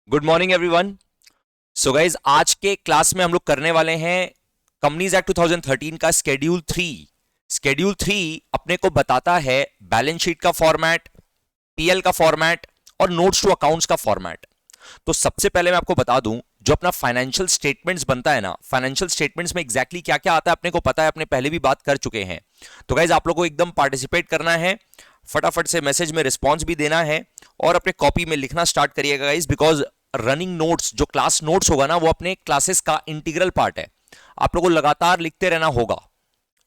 Good morning everyone. So guys आज के class में हम लोग करने वाले हैं कंपनीज एक्ट 2013 का शेड्यूल 3 अपने को बताता है बैलेंस शीट का फॉर्मेट, पीएल का फॉर्मेट और नोट्स टू अकाउंट्स का फॉर्मेट। तो सबसे पहले मैं आपको बता दूं, जो अपना फाइनेंशियल स्टेटमेंट्स बनता है ना, फाइनेंशियल स्टेटमेंट्स में एग्जैक्टली क्या क्या आता है अपने को पता है, अपने पहले भी बात कर चुके हैं। तो गाइज आप लोग को एकदम पार्टिसिपेट करना है, फटाफट से मैसेज में रिस्पॉन्स भी देना है और अपने कॉपी में लिखना स्टार्ट करिएगा गाइज, बिकॉज रनिंग नोट्स जो क्लास नोट्स होगा ना वो अपने क्लासेस का इंटीग्रल पार्ट है। आप लोगों को लगातार लिखते रहना होगा,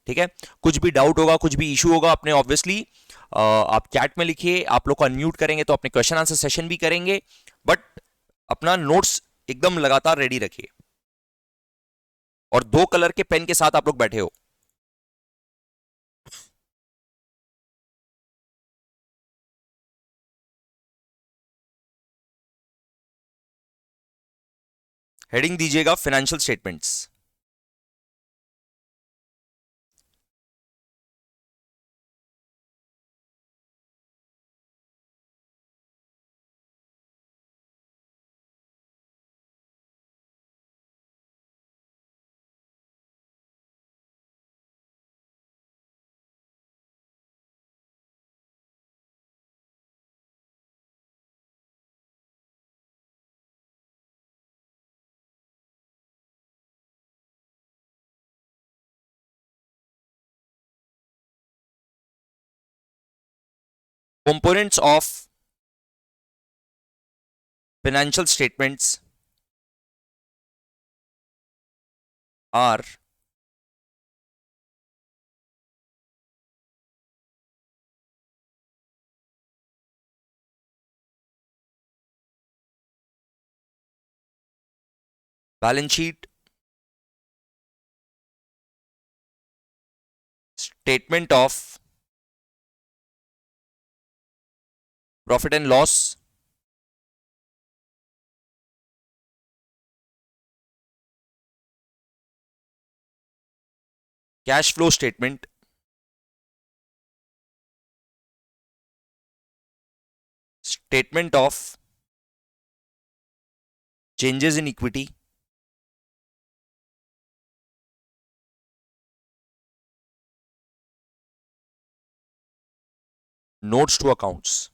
ठीक है। कुछ भी डाउट होगा, कुछ भी इशू होगा, अपने ऑब्वियसली आप चैट में लिखिए। आप लोग को अनम्यूट करेंगे तो अपने क्वेश्चन आंसर सेशन भी करेंगे, बट अपना नोट्स एकदम लगातार रेडी रखिए। और 2 कलर के पेन के साथ आप लोग बैठे हो। हेडिंग दीजिएगा financial statements. Components of financial statements are balance sheet, statement of profit and loss, cash flow statement, statement of changes in equity, notes to accounts.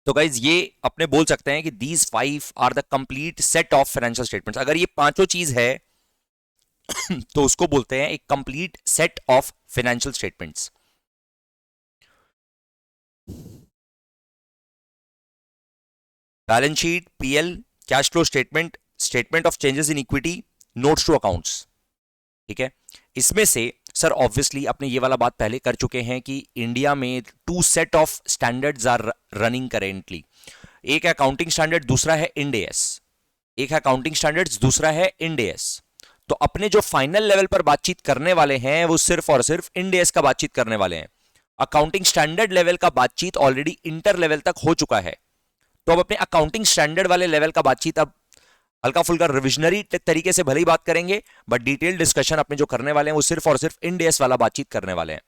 तो गाइज ये अपने बोल सकते हैं कि these 5 are the complete set of financial statements. अगर ये पांचों चीज है तो उसको बोलते हैं एक complete set of financial statements. Balance sheet, PL, cash flow statement, statement of changes in equity, notes to accounts, ठीक है। इसमें से सर ऑब्वियसली अपने ये वाला बात पहले कर चुके हैं कि इंडिया में 2 set of standards are running currently. एक है अकाउंटिंग स्टैंडर्ड, दूसरा है इंड एस। एक है अकाउंटिंग स्टैंडर्ड्स, दूसरा है इंड एस। तो अपने जो फाइनल लेवल पर बातचीत करने वाले हैं वो सिर्फ और सिर्फ इंड एस का बातचीत करने वाले हैं। अकाउंटिंग स्टैंडर्ड लेवल का बातचीत ऑलरेडी इंटर लेवल तक हो चुका है। तो अब अपने अकाउंटिंग स्टैंडर्ड वाले लेवल का बातचीत अब हल्का फुल्का रिविजनरी तरीके से भले ही बात करेंगे, बट डिटेल डिस्कशन अपने जो करने वाले हैं वो सिर्फ और सिर्फ इंड एस वाला बातचीत करने वाले हैं।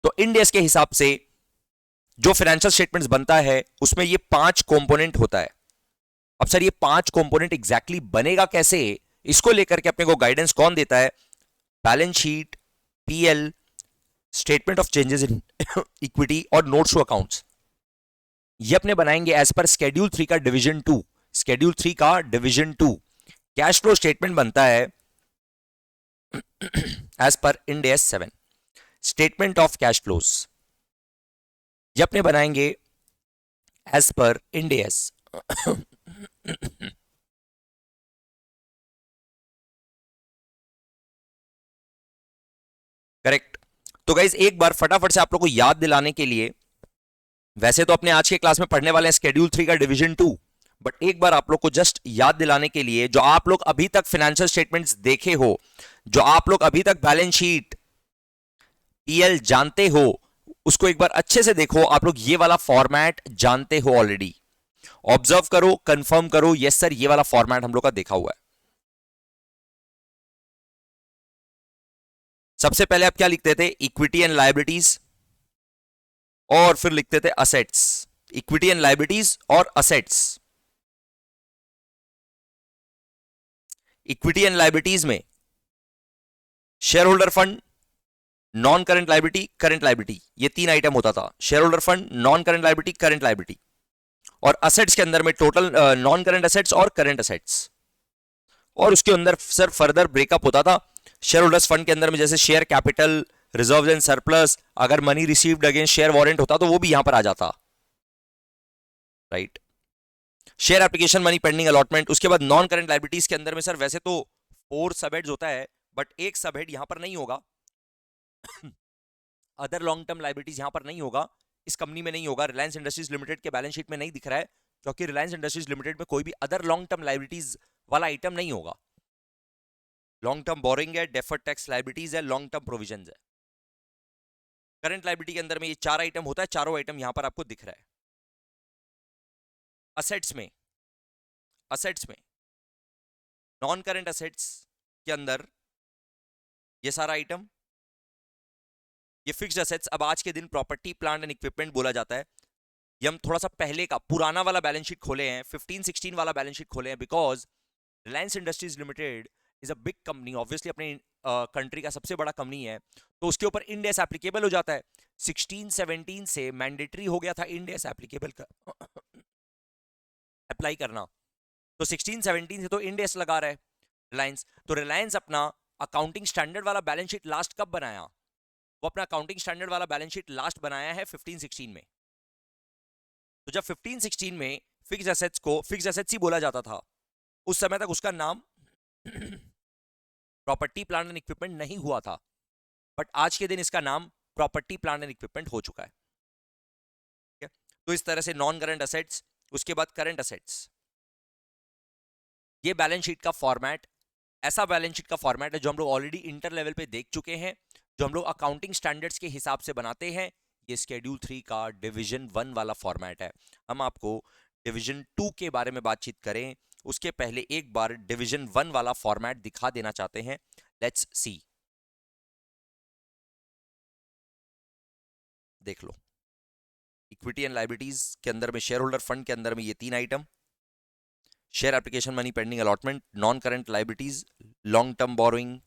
तो इंड एस के हिसाब से जो फाइनेंशियल स्टेटमेंट्स बनता है उसमें ये 5 कंपोनेंट होता है। अब सर ये 5 कंपोनेंट एग्जैक्टली बनेगा कैसे, इसको लेकर के अपने को गाइडेंस कौन देता है? Balance sheet, PL, statement of changes in equity और नोट्स टू अकाउंट्स। ये अपने बनाएंगे एज पर शेड्यूल 3 का डिवीजन 2। शेड्यूल 3 का डिवीजन 2 कैश फ्लो स्टेटमेंट बनता है as per Ind AS 7। Statement of cash flows ये अपने बनाएंगे as per Ind AS correct. तो गाइज एक बार फटाफट से आप लोग को याद दिलाने के लिए, वैसे तो अपने आज के क्लास में पढ़ने वाले हैं शेड्यूल 3 का डिवीजन 2, बट एक बार आप लोग को जस्ट याद दिलाने के लिए, जो आप लोग अभी तक फाइनेंशियल स्टेटमेंट्स देखे हो, जो आप लोग अभी तक बैलेंस शीट, पीएल जानते हो, उसको एक बार अच्छे से देखो। आप लोग ये वाला फॉर्मेट जानते हो ऑलरेडी। ऑब्जर्व करो, कंफर्म करो, यस सर ये वाला फॉर्मेट हम लोग का देखा हुआ है। सबसे पहले आप क्या लिखते थे? इक्विटी एंड लायबिलिटीज, और फिर लिखते थे असेट्स, इक्विटी एंड लाइबिलिटीज और असेट्स। इक्विटी एंड लाइबिलिटीज में share holder fund, non current liability, current liability, ये तीन आइटम होता था। Share holder fund, non current liability, current liability. और असेट्स के अंदर में टोटल नॉन करंट असेट्स और करंट असेट्स। और उसके अंदर सर फर्दर ब्रेकअप होता था शेयर होल्डर्स फंड के अंदर में, जैसे share capital, reserve and surplus, अगर money received against share warrant होता तो वो भी यहां पर आ जाता, right. Share application, money pending allotment. उसके बाद नॉन करंट लाइबिलिटीज के अंदर में सर वैसे तो 4 सबहेड्स होता है, बट एक सबहेड यहां पर नहीं होगा। अदर लॉन्ग टर्म लाइबिलिटीज यहां पर नहीं होगा, इस कंपनी में नहीं होगा, रिलायंस इंडस्ट्रीज लिमिटेड के बैलेंस शीट में नहीं दिख रहा है, क्योंकि रिलायंस इंडस्ट्रीज लिमिटेड में कोई भी अदर लॉन्ग टर्म लाइबिलिटीज वाला आइटम नहीं होगा। लॉन्ग टर्म बोरिंग है, डेफर्ड टैक्स लाइबिलिटीज है, लॉन्ग टर्म प्रोविजंस है। करंट लाइबिलिटी के अंदर में ये 4 आइटम होता है, चारों आइटम यहां पर आपको दिख रहा है। असेट्स में, असेट्स में नॉन करंट असेट्स के अंदर ये सारा आइटम, ये फिक्स्ड असेट्स। अब आज के दिन प्रॉपर्टी प्लांट एंड इक्विपमेंट बोला जाता है। ये हम थोड़ा सा पहले का पुराना वाला बैलेंस शीट खोले हैं, 15-16 वाला बैलेंस शीट खोले हैं, because Reliance industries limited is a big company, obviously अपने कंट्री का सबसे बड़ा कंपनी है, तो उसके ऊपर इंड एस एप्लीकेबल हो जाता है। 16-17 से मैंडेटरी हो गया था इंड एस एप्लीकेबल का अप्लाई करना, तो 16-17 से तो इंड एस लगा रहा है रिलायंस। तो रिलायंस अपना अकाउंटिंग स्टैंडर्ड वाला बैलेंस शीट लास्ट कब बनाया? वो अपना अकाउंटिंग स्टैंडर्ड वाला बैलेंस शीट लास्ट बनाया है 15-16 में। तो जब 15-16 में फिक्स्ड एसेट्स को फिक्स्ड एसेट्स ही बोला जाता था, उस समय तक उसका नाम प्रॉपर्टी प्लांट एंड इक्विपमेंट नहीं हुआ था, बट आज के दिन इसका नाम प्रॉपर्टी प्लांट एंड इक्विपमेंट हो चुका है। ठीक है, तो इस तरह से नॉन करंट असेट्स, उसके बाद करंट असेट्स। ये बैलेंस शीट का फॉर्मेट, ऐसा बैलेंस शीट का फॉर्मेट है जो हम लोग ऑलरेडी इंटर लेवल पे देख चुके हैं, जो हम लोग अकाउंटिंग स्टैंडर्ड्स के हिसाब से बनाते हैं। ये शेड्यूल 3 का डिवीजन 1 वाला फॉर्मेट है। हम आपको डिवीजन 2 के बारे में बातचीत करें उसके पहले एक बार डिवीजन 1 वाला फॉर्मेट दिखा देना चाहते हैं। लेट्स सी, देख लो। इक्विटी एंड लाइबिलिटीज के अंदर में शेयर होल्डर फंड के अंदर में ये तीन item, share application, money pending allotment, non current liabilities, long term borrowing,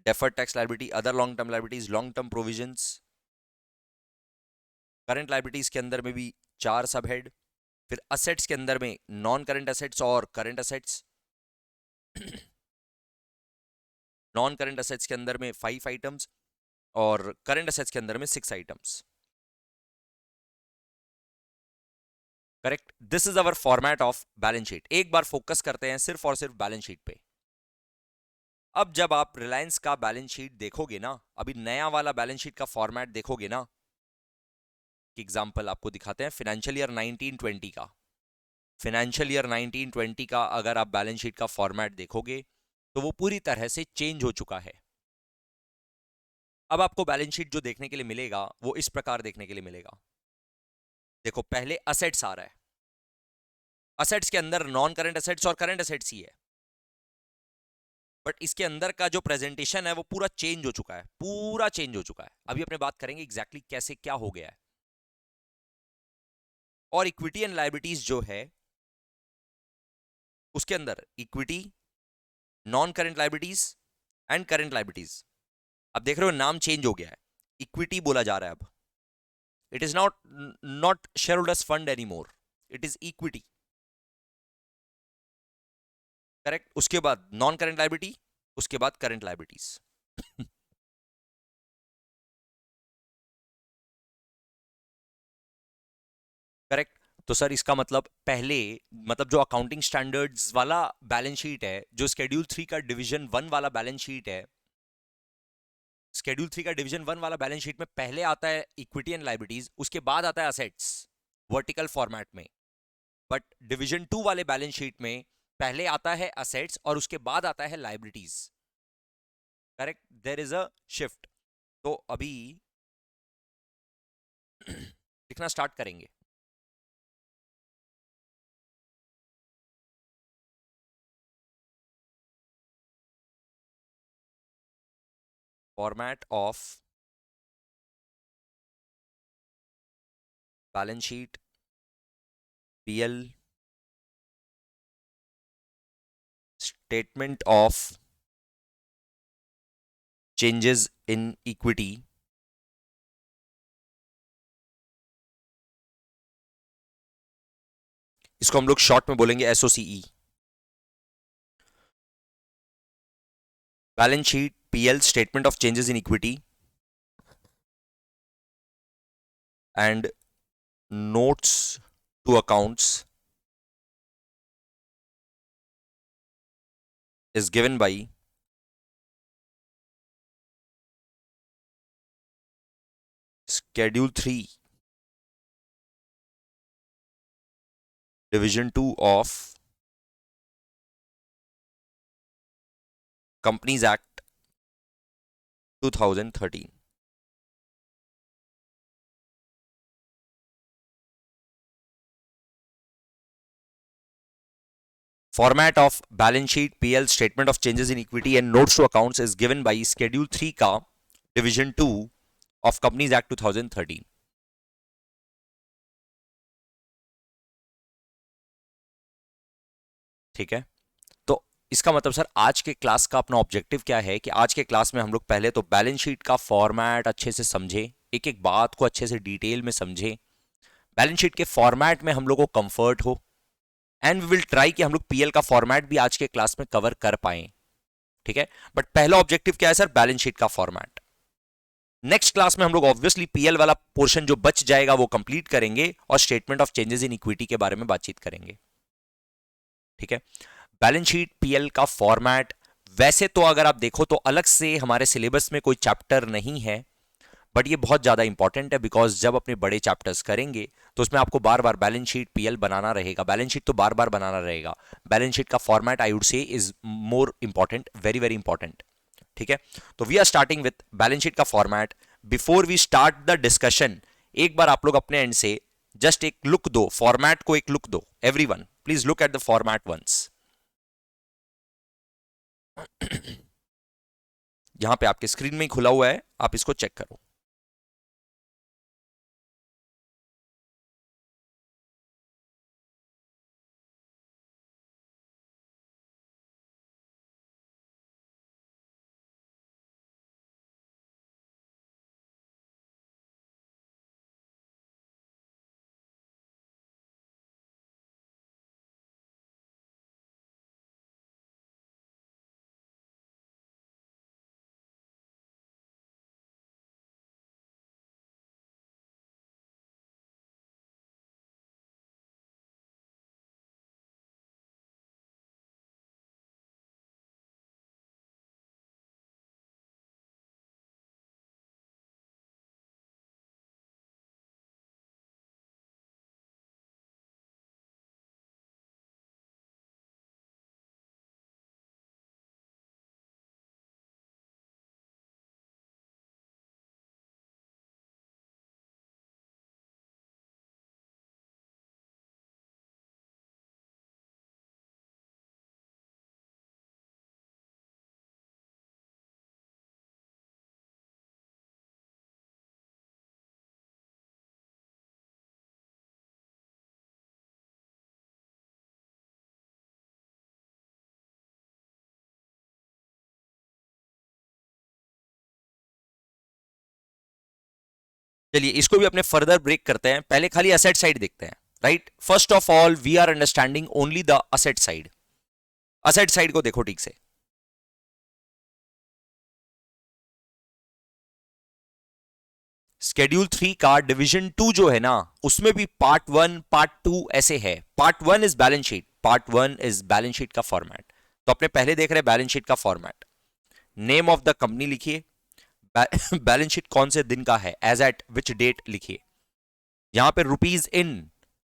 deferred tax liability, other long term liabilities, long term provisions. Current liabilities के अंदर में भी 4 सब हेड। फिर असेट्स के अंदर में नॉन करंट असेट्स और current assets. Non current assets के अंदर में 5 आइटम्स और करंट असेट्स के अंदर में 6 items. Correct, this is our format of balance sheet. एक बार फोकस करते हैं सिर्फ और सिर्फ बैलेंस शीट पे। अब जब आप रिलायंस का बैलेंस शीट देखोगे ना, अभी नया वाला बैलेंस शीट का फॉर्मेट देखोगे ना, एग्जांपल आपको दिखाते हैं फाइनेंशियल ईयर 1920 का। फाइनेंशियल ईयर 1920 का अगर आप बैलेंस शीट का फॉर्मेट देखोगे तो वो पूरी तरह से चेंज हो चुका है। अब आपको बैलेंस शीट जो देखने के लिए मिलेगा वो इस प्रकार देखने के लिए मिलेगा। देखो, पहले असेट्स आ रहा है, असेट्स के अंदर नॉन करंट असेट्स और करंट असेट्स ही है, बट इसके अंदर का जो प्रेजेंटेशन है वो पूरा चेंज हो चुका है, पूरा चेंज हो चुका है। अभी अपने बात करेंगे एग्जैक्टली कैसे क्या हो गया है। और इक्विटी एंड लायबिलिटीज जो है उसके अंदर equity, non current liabilities and current liabilities, अब देख रहे हो नाम चेंज हो गया है, इक्विटी बोला जा रहा है अब। It is not share holders fund any more, it is equity. Correct, उसके बाद नॉन करंट लायबिलिटी, उसके बाद करंट लायबिलिटीज। करेक्ट, तो सर इसका मतलब पहले, मतलब जो अकाउंटिंग स्टैंडर्ड्स वाला बैलेंस शीट है, जो शेड्यूल 3 का डिवीजन 1 वाला बैलेंस शीट है, शेड्यूल 3 का डिवीजन 1 वाला बैलेंस शीट में पहले आता है इक्विटी एंड लायबिलिटीज, उसके बाद आता है असेट्स वर्टिकल फॉर्मेट में। बट डिवीजन 2 वाले बैलेंस शीट में पहले आता है असेट्स और उसके बाद आता है liabilities. Correct, there is a shift. तो अभी लिखना स्टार्ट करेंगे। Format of balance sheet PL statement of changes in equity इसको हम लोग शॉर्ट में बोलेंगे SOCE. Balance sheet PL statement of changes in equity and notes to accounts is given by Schedule 3 Division 2 of Companies Act 2013। Format of balance sheet PL statement of changes in equity and notes to accounts is given by Schedule 3 का Division 2 of Companies Act 2013। ठीक है, तो इसका मतलब sir आज के class का अपना ऑब्जेक्टिव क्या है कि आज के क्लास में हम लोग पहले तो बैलेंस शीट का फॉर्मेट अच्छे से समझे, एक एक बात को अच्छे से डिटेल में समझे, बैलेंस शीट के फॉर्मेट में हम लोग को कंफर्ट हो, एंड वी विल ट्राई कि हम लोग पीएल का फॉर्मेट भी आज के क्लास में कवर कर पाए। ठीक है, बट पहला ऑब्जेक्टिव क्या है सर? बैलेंस शीट का फॉर्मेट। नेक्स्ट क्लास में हम लोग ऑब्वियसली पीएल वाला पोर्शन जो बच जाएगा वो कंप्लीट करेंगे और statement of changes in equity के बारे में बातचीत करेंगे। ठीक है, बैलेंस शीट पीएल का फॉर्मेट वैसे तो अगर आप देखो तो अलग से हमारे सिलेबस में कोई चैप्टर नहीं है, बट ये बहुत ज्यादा इंपॉर्टेंट है बिकॉज जब अपने बड़े चैप्टर्स करेंगे तो उसमें आपको बार बार बैलेंस शीट पीएल बनाना रहेगा, बैलेंस शीट तो बार बार बनाना रहेगा। बैलेंस शीट का format I would say is more important, very very important. ठीक है, तो we are starting with balance sheet का format. Before we start the discussion, एक बार आप लोग अपने एंड से जस्ट एक लुक दो, फॉर्मेट को एक लुक दो। Everyone please look at the format once. यहां पे आपके स्क्रीन में ही खुला हुआ है, आप इसको चेक करो। चलिए इसको भी अपने फर्दर ब्रेक करते हैं, पहले खाली असेट साइड देखते हैं। Right, first of all we are understanding only the asset side. Asset side को देखो ठीक से। स्केड्यूल 3 का डिवीजन 2 जो है ना, उसमें भी पार्ट 1 पार्ट 2 ऐसे है। Part 1 is balance sheet, part 1 is balance sheet का फॉर्मेट। तो अपने पहले देख रहे हैं बैलेंस शीट का format. Name of the company लिखिए, बैलेंस शीट कौन से दिन का है, एज एट विच डेट लिखिए। यहां पे रुपीज इन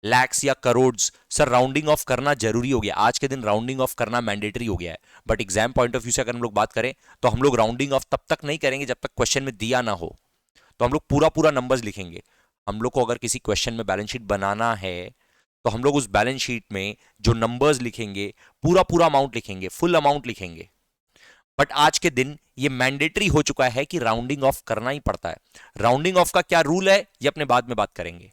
लैक्स या करोड़, सर राउंडिंग ऑफ करना जरूरी हो गया, आज के दिन राउंडिंग ऑफ करना मैंडेटरी हो गया है। But exam point of view से अगर हम लोग बात करें तो हम लोग राउंडिंग ऑफ तब तक नहीं करेंगे जब तक क्वेश्चन में दिया ना हो। तो हम लोग पूरा पूरा नंबर्स लिखेंगे। हम लोग को अगर किसी क्वेश्चन में बैलेंस शीट बनाना है तो हम लोग उस बैलेंस शीट में जो नंबर्स लिखेंगे पूरा पूरा अमाउंट लिखेंगे, फुल अमाउंट लिखेंगे। बट आज के दिन ये मैंडेटरी हो चुका है कि राउंडिंग ऑफ करना ही पड़ता है। राउंडिंग ऑफ का क्या रूल है ये अपने बाद में बात करेंगे।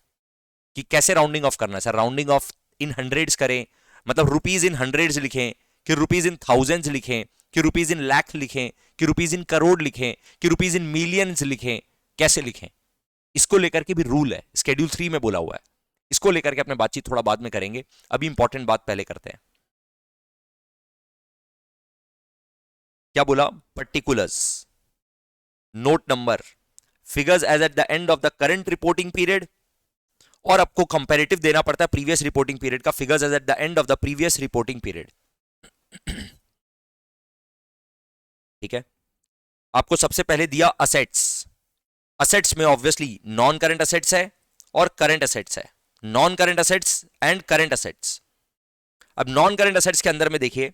कि कैसे राउंडिंग ऑफ करना है सर, राउंडिंग ऑफ इन हंड्रेड्स करें, मतलब रुपीज इन हंड्रेड्स लिखें, कि रुपीज इन थाउजेंड्स लिखें, कि रुपीज इन लाख लिखें, कि रुपीज इन करोड़ लिखें, कि रुपीज इन मिलियंस लिखें, कैसे लिखें, इसको लेकर के भी रूल है, शेड्यूल 3 में बोला हुआ है। इसको लेकर के अपने बातचीत थोड़ा बाद में करेंगे, अभी इंपॉर्टेंट बात पहले करते हैं। क्या बोला? Particulars, note number, figures as at the end of the current reporting period, और आपको कंपैरेटिव देना पड़ता है प्रीवियस रिपोर्टिंग पीरियड का, figures as at the end of the previous reporting period. ठीक है, आपको सबसे पहले दिया असेट्स। असेट्स में ऑब्वियसली नॉन करंट असेट्स है और करंट असेट्स है, non current assets and current assets. अब नॉन करंट असेट्स के अंदर में देखिए,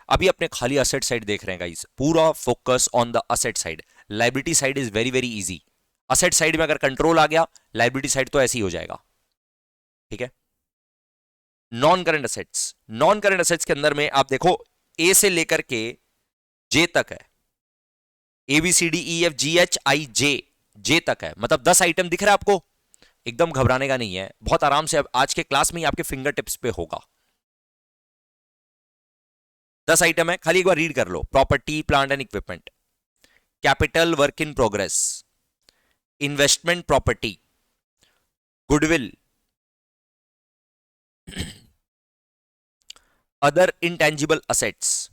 अभी अपने खाली असेट साइड देख रहे हैं गाइस, पूरा focus on the asset side. Liability side is very very easy. Asset side में अगर कंट्रोल आ गया, लाइबिलिटी साइड तो ऐसे ही हो जाएगा। ठीक है, non current assets, non current assets के अंदर में आप देखो ए से लेकर के जे तक है, A B C D E F G H I J, J तक है, मतलब 10 आइटम दिख रहा है आपको। एकदम घबराने का नहीं है, बहुत आराम से अब आज के क्लास में ही आपके फिंगर टिप्स पे होगा। 10 आइटम है, खाली एक बार रीड कर लो। Property, plant and equipment, capital work in progress, investment property, goodwill, other intangible assets,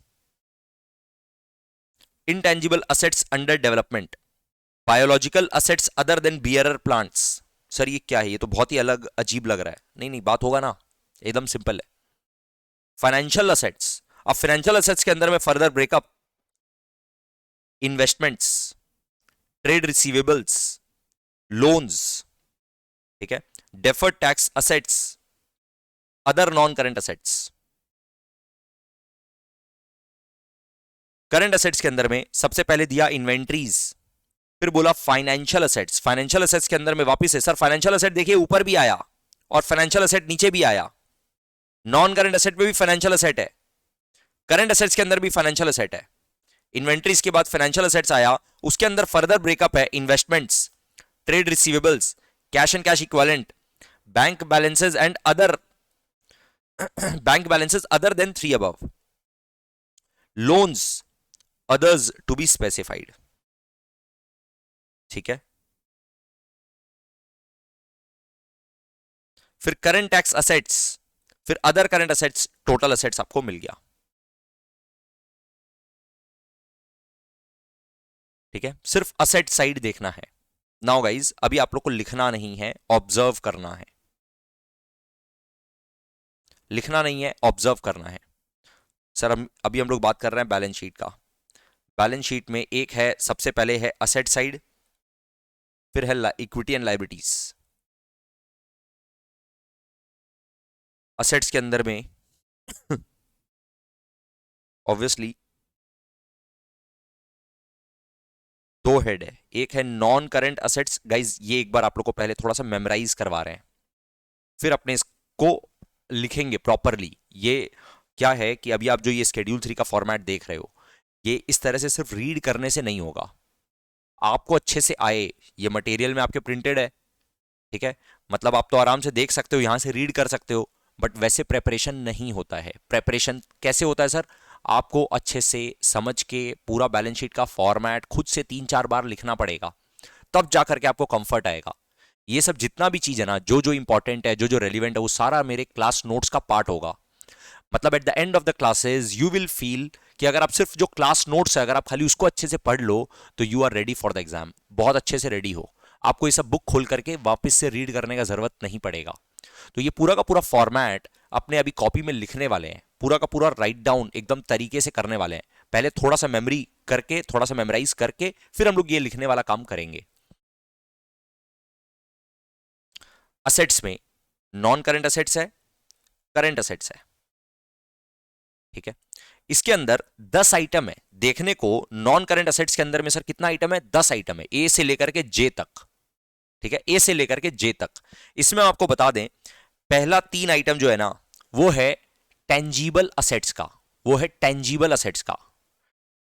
intangible assets under development, biological assets other than bearer plants. Sir ये क्या है, ये तो बहुत ही अलग अजीब लग रहा है। नहीं नहीं, बात होगा ना, एकदम सिंपल है। फाइनेंशियल असेट्स, अब फाइनेंशियल असेट्स के अंदर में further breakup, investments, trade receivables, loans, ठीक है, deferred tax assets, other non current assets. Current assets के अंदर में सबसे पहले दिया इन्वेंट्रीज, फिर बोला फाइनेंशियल असेट्स। फाइनेंशियल असेट्स के अंदर में वापस है सर, फाइनेंशियल असेट देखिए ऊपर भी आया और फाइनेंशियल असेट नीचे भी आया। नॉन करंट असेट में भी फाइनेंशियल असेट है, करंट असेट्स के अंदर भी फाइनेंशियल असेट है। इन्वेंट्रीज के बाद फाइनेंशियल असेट्स आया, उसके अंदर फर्दर ब्रेकअप है investments, trade receivables, cash and cash equivalent, bank balances and other bank balances other than 3 above, loans, others to be specified. ठीक है, फिर करंट टैक्स असेट्स, फिर other current assets, total assets आपको मिल गया। ठीक है, सिर्फ असेट साइड देखना है। नाउ गाइज, अभी आप लोग को लिखना नहीं है, ऑब्जर्व करना है। लिखना नहीं है, ऑब्जर्व करना है। सर अभी हम लोग बात कर रहे हैं बैलेंस शीट का। बैलेंस शीट में एक है, सबसे पहले है असेट साइड, फिर है इक्विटी एंड लायबिलिटीज। असेट्स के अंदर में ऑब्वियसली दो हेड है, एक है नॉन करंट असेट्स। गाइज ये एक बार आप लोग को पहले थोड़ा सा मेमोराइज करवा रहे हैं, फिर अपने इसको लिखेंगे प्रॉपरली। ये क्या है कि अभी आप जो ये शेड्यूल 3 का फॉर्मेट देख रहे हो, ये इस तरह से सिर्फ रीड करने से नहीं होगा, आपको अच्छे से आए। ये मटेरियल में आपके प्रिंटेड है, ठीक है, मतलब आप तो आराम से देख सकते हो, यहां से रीड कर सकते हो, बट वैसे प्रेपरेशन नहीं होता है। प्रेपरेशन कैसे होता है सर? आपको अच्छे से समझ के पूरा बैलेंस शीट का फॉर्मेट खुद से 3-4 बार लिखना पड़ेगा, तब जाकर के आपको कंफर्ट आएगा। ये सब जितना भी चीज है ना, जो जो इंपॉर्टेंट है, जो जो रेलिवेंट है, वो सारा मेरे क्लास नोट्स का पार्ट होगा। मतलब eight the end of the classes you will feel कि अगर आप सिर्फ जो क्लास नोट्स है, अगर आप खाली उसको अच्छे से पढ़ लो, तो you are ready for the exam, बहुत अच्छे से रेडी हो। आपको ये सब बुक खोल करके वापस से रीड करने का जरूरत नहीं पड़ेगा। तो ये पूरा का पूरा फॉर्मेट अपने अभी कॉपी में लिखने वाले हैं, पूरा का पूरा राइट डाउन एकदम तरीके से करने वाले हैं। पहले थोड़ा सा मेमोरी करके, थोड़ा सा मेमोराइज करके, फिर हम लोग ये लिखने वाला काम करेंगे। असेट्स में नॉन करंट असेट्स है, करंट असेट्स है, ठीक है। इसके अंदर 10 आइटम है देखने को। नॉन करंट असेट्स के अंदर में सर कितना आइटम है? 10 आइटम है, ए से लेकर के जे तक, ठीक है, ए से लेकर के जे तक। इसमें आपको बता दें, पहला 3 आइटम जो है ना, वो है टेंजिबल असेट्स का, वो है टेंजिबल असेट्स का।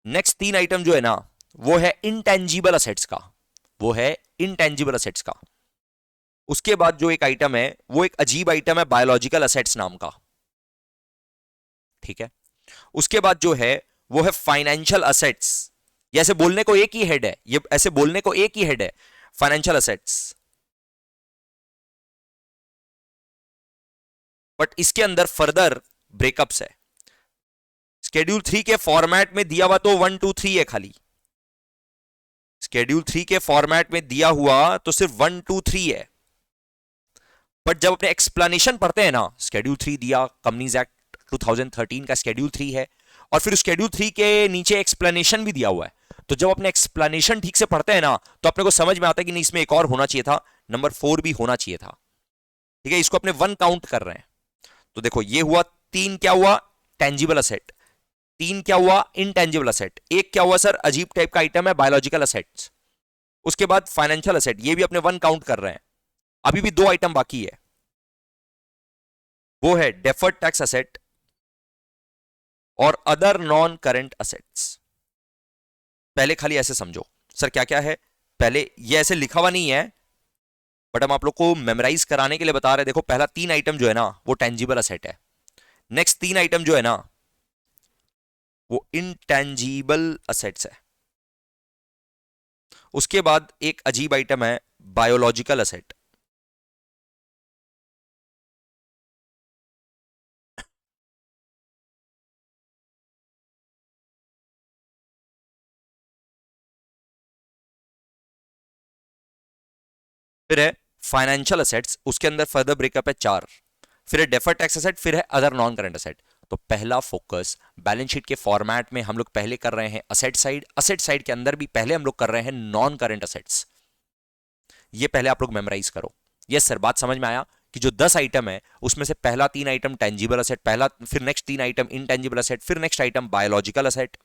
नेक्स्ट 3 आइटम जो है ना, वो है इनटेंजिबल असेट्स का, वो है इनटेंजिबल असेट्स का। उसके बाद जो एक आइटम है वो एक अजीब आइटम है, बायोलॉजिकल असेट्स नाम का। ठीक है। उसके बाद जो है वो है फाइनेंशियल असेट्स। ये ऐसे बोलने को एक ही हेड है, ये ऐसे बोलने को एक ही हेड है, फाइनेंशियल असेट्स। बट इसके अंदर फर्दर ब्रेकअप्स है। स्केड्यूल 3 के फॉर्मेट में दिया हुआ तो 1 2 3 है खाली। स्केड्यूल 3 के फॉर्मेट में दिया हुआ तो सिर्फ 1 2 3 है। बट जब अपने एक्सप्लेनेशन पढ़ते हैं ना, स्केड्यूल 3 दिया, कंपनीज एक्ट 2013 का स्केड्यूल 3 है, और फिर स्केड्यूल 3 के नीचे एक्सप्लेनेशन भी दिया हुआ है। तो जब अपने एक्सप्लेनेशन ठीक से पढ़ते हैं ना, तो अपने को समझ में आता है कि नहीं, इसमें एक और होना चाहिए था, नंबर 4 भी होना चाहिए था। ठीक है, इसको अपने 1 काउंट कर रहे हैं। तो देखो ये हुआ 3, क्या हुआ, टेंजिबल असेट। 3 क्या हुआ, इनटेंजिबल असेट। एक क्या हुआ सर, अजीब टाइप का आइटम है, बायोलॉजिकल असेट्स। उसके बाद फाइनेंशियल असेट, ये भी अपने 1 काउंट कर रहे हैं। अभी भी 2 आइटम बाकी है, वो है डेफर्ड टैक्स असेट और अदर नॉन करंट असेट्स। पहले खाली ऐसे समझो सर क्या क्या है, पहले ये ऐसे लिखा हुआ नहीं है, बट हम आप लोग को मेमोराइज कराने के लिए बता रहे हैं। देखो पहला 3 आइटम जो है ना वो टेंजिबल असेट है, नेक्स्ट 3 आइटम जो है ना वो इनटेंजिबल असेट्स है, उसके बाद एक अजीब आइटम है बायोलॉजिकल असेट, फिर है फाइनेंशियल असेट्स, उसके अंदर फर्दर ब्रेकअप है 4, फिर है डेफर्ड टैक्स असेट, फिर है अदर नॉन करंट असेट। तो पहला फोकस बैलेंस शीट के फॉर्मेट में हम लोग पहले कर रहे हैं असेट साइड, असेट साइड के अंदर भी पहले हम लोग कर रहे हैं नॉन करंट असेट्स। ये पहले आप लोग मेमोराइज करो। यस सर, बात समझ में आया कि जो 10 आइटम है उसमें से पहला 3 आइटम टेंजिबल असेट, पहला, फिर नेक्स्ट 3 आइटम इनटेंजिबल असेट, फिर नेक्स्ट आइटम बायोलॉजिकल असेट,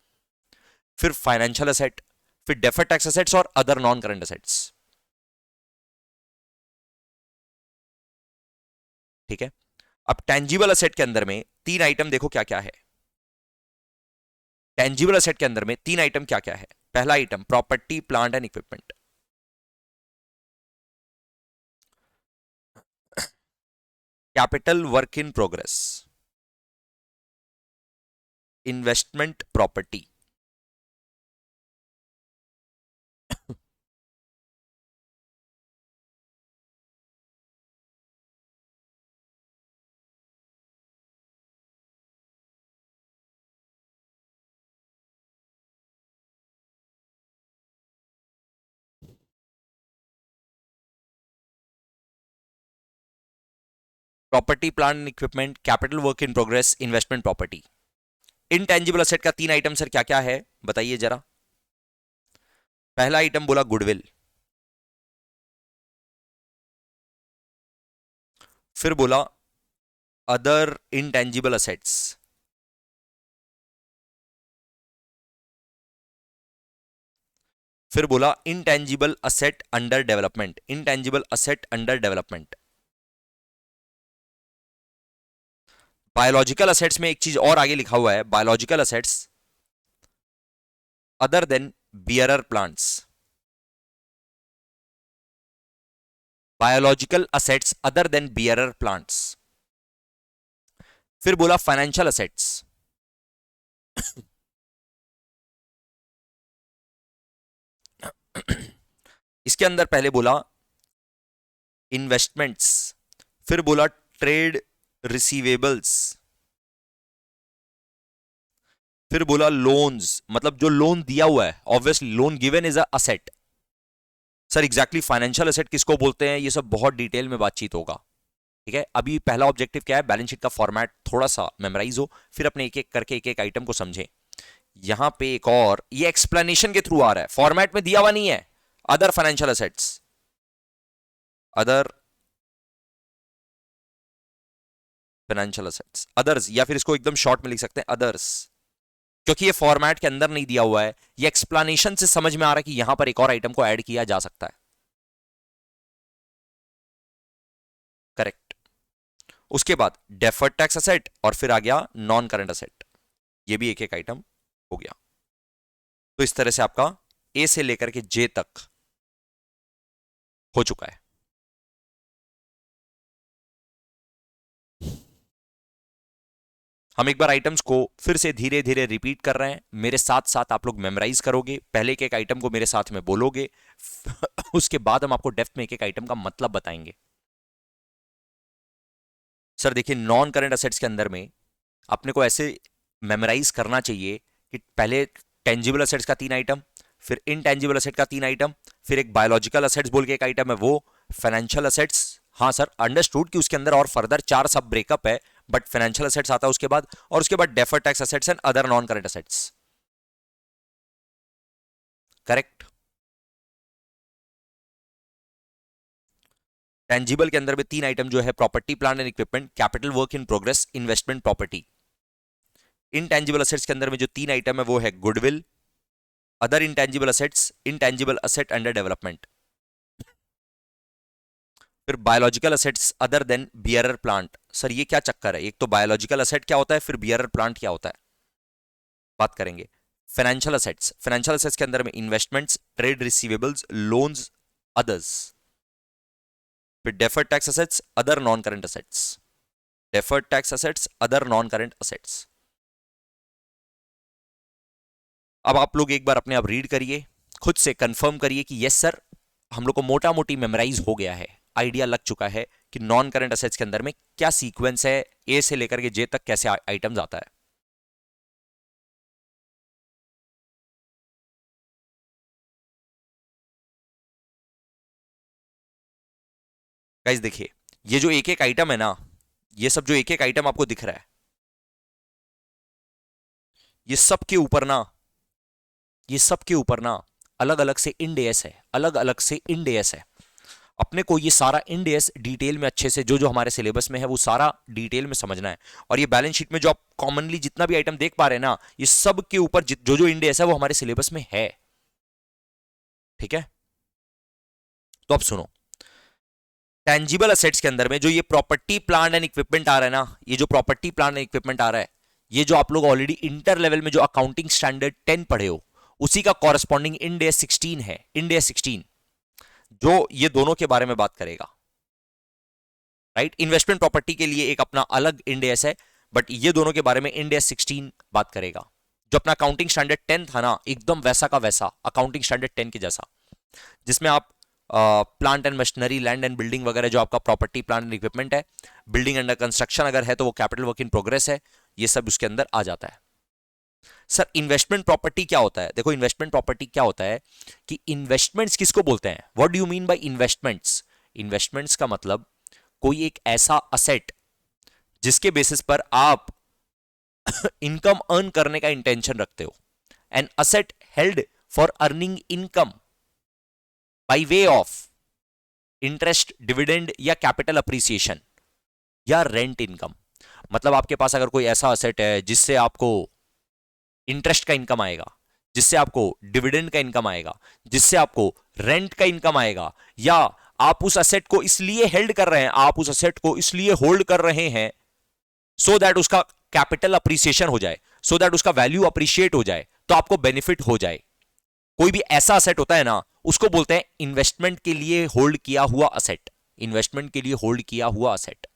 फिर फाइनेंशियल असेट, फिर डेफर्ड टैक्स असेट्स और अदर नॉन करंट असेट्स। ठीक है। अब टेंजिबल असेट के अंदर में 3 आइटम देखो क्या क्या है। टेंजिबल असेट के अंदर में 3 आइटम क्या क्या है। पहला item property plant and equipment, capital work in progress, investment property. Property plant and equipment, capital work in progress, investment property. Intangible asset का 3 आइटम सर क्या क्या है बताइए जरा। पहला आइटम बोला गुडविल, फिर बोला अदर इनटेंजिबल असेट्स, फिर बोला intangible asset under development, intangible asset under development. Biological assets में एक चीज और आगे लिखा हुआ है, biological assets other than bearer plants, biological assets other than bearer plants. फिर बोला फाइनेंशियल असेट्स, इसके अंदर पहले बोला इन्वेस्टमेंट्स, फिर बोला ट्रेड रिसीवेबल्स, फिर बोला लोन्स, मतलब जो लोन दिया हुआ है, obviously loan given is a asset. Sir exactly financial asset किसको बोलते हैं, ये सब बहुत डिटेल में बातचीत होगा। ठीक है, अभी पहला ऑब्जेक्टिव क्या है, बैलेंस शीट का फॉर्मेट थोड़ा सा मेमोराइज हो, फिर अपने एक एक करके एक एक आइटम को समझें। यहां पे एक और, ये एक्सप्लेनेशन के थ्रू आ रहा है, फॉर्मेट में दिया हुआ नहीं है। Other financial assets, other financial assets, others, या फिर इसको एकदम शॉर्ट में लिख सकते हैं अदर्स, क्योंकि ये फॉर्मेट के अंदर नहीं दिया हुआ है। ये एक्सप्लेनेशन से समझ में आ रहा है कि यहां पर एक और आइटम को ऐड किया जा सकता है। करेक्ट। उसके बाद डेफर्ड टैक्स असेट और फिर आ गया नॉन करंट असेट, ये भी एक एक आइटम हो गया। तो इस तरह से आपका ए से लेकर के जे तक हो चुका है। हम एक बार आइटम्स को फिर से धीरे धीरे रिपीट कर रहे हैं, मेरे साथ साथ आप लोग मेमोराइज करोगे, पहले एक एक आइटम को मेरे साथ में बोलोगे उसके बाद हम आपको डेप्थ में एक एक आइटम का मतलब बताएंगे। सर देखिए, नॉन करंट असेट्स के अंदर में अपने को ऐसे मेमोराइज करना चाहिए कि पहले टेंजिबल असेट्स का 3 आइटम, फिर इनटेंजिबल असेट का 3 आइटम, फिर एक बायोलॉजिकल असेट्स बोल के एक आइटम है वो, फाइनेंशियल असेट्स। हाँ सर, अंडरस्टूड कि उसके अंदर और फर्दर 4 सब ब्रेकअप है, बट फाइनेंशियल असेट्स आता है उसके बाद, और उसके बाद defer tax assets and other non current assets. Correct. Tangible के अंदर में 3 आइटम जो है, property plant and equipment, capital work in progress, investment property. Intangible assets के अंदर में जो 3 आइटम है वो है goodwill, other intangible assets, intangible asset under development, फिर biological assets other than bearer plant. Sir ये क्या चक्कर है, एक तो बायोलॉजिकल असेट क्या होता है, फिर बियरर प्लांट क्या होता है, बात करेंगे। फाइनेंशियल असेट्स, फाइनेंशियल असेट्स के अंदर में investments, trade receivables, loans, others. फिर deferred tax assets, other non current assets, deferred tax assets, other non current assets. अब आप लोग एक बार अपने आप रीड करिए, खुद से कंफर्म करिए कि यस सर, हम लोग को मोटा मोटी मेमोराइज हो गया है, आइडिया लग चुका है कि नॉन करंट असेट्स के अंदर में क्या सीक्वेंस है, ए से लेकर के जे तक कैसे आइटम्स आता है। गाइस देखिए, ये जो एक एक आइटम है ना, ये सब जो एक एक आइटम आपको दिख रहा है, ये सब के ऊपर ना, ये सब के ऊपर ना अलग अलग से इंडेस है, अलग अलग से इंडेस है। अपने को ये सारा इंडेस डिटेल में अच्छे से जो जो हमारे सिलेबस में है वो सारा डिटेल में समझना है। और ये बैलेंस शीट में जो आप कॉमनली जितना भी आइटम देख पा रहे हैं ना, ये सब के ऊपर जो जो इंडेस है वो हमारे सिलेबस में है। ठीक है, तो अब सुनो, टेंजिबल असेट्स के अंदर में जो ये प्रॉपर्टी प्लांट एंड इक्विपमेंट आ रहा है ना, ये जो प्रॉपर्टी प्लांट एंड इक्विपमेंट आ रहा है, ये जो आप लोग ऑलरेडी इंटर लेवल में जो अकाउंटिंग स्टैंडर्ड 10 पढ़े हो, उसी का कॉरेस्पॉन्डिंग इंडेस 16 है, इंडेस 16, जो ये दोनों के बारे में बात करेगा। राइट, इन्वेस्टमेंट प्रॉपर्टी के लिए एक अपना अलग इंडेस है, बट ये दोनों के बारे में इंडेस 16 बात करेगा। जो अपना अकाउंटिंग स्टैंडर्ड 10 था ना, एकदम वैसा का वैसा अकाउंटिंग स्टैंडर्ड 10 के जैसा, जिसमें आप plant and machinery, land and building वगैरह जो आपका प्रॉपर्टी प्लांट एंड इक्विपमेंट है, बिल्डिंग अंडर कंस्ट्रक्शन अगर है तो वो कैपिटल वर्क इन प्रोग्रेस है, ये सब उसके अंदर आ जाता है। सर इन्वेस्टमेंट प्रॉपर्टी क्या होता है, देखो इन्वेस्टमेंट प्रॉपर्टी क्या होता है कि इन्वेस्टमेंट्स किसको बोलते हैं, what do you mean by investments. Investments का मतलब कोई एक ऐसा असेट जिसके बेसिस पर आप इनकम अर्न करने का इंटेंशन रखते हो, an asset held for earning income by way of interest, dividend या कैपिटल अप्रिसिएशन या रेंट इनकम। मतलब आपके पास अगर कोई ऐसा असेट है जिससे आपको इंटरेस्ट का इनकम आएगा, जिससे आपको डिविडेंड का इनकम आएगा, जिससे आपको रेंट का इनकम आएगा, या आप उस असेट को इसलिए हेल्ड कर रहे हैं, आप उस असेट को इसलिए होल्ड कर रहे हैं सो दैट उसका कैपिटल अप्रिसिएशन हो जाए, सो दैट उसका वैल्यू अप्रिशिएट हो जाए, तो आपको बेनिफिट हो जाए। कोई भी ऐसा असेट होता है ना, उसको बोलते हैं इन्वेस्टमेंट के लिए होल्ड किया हुआ असेट, इन्वेस्टमेंट के लिए होल्ड किया हुआ असेट।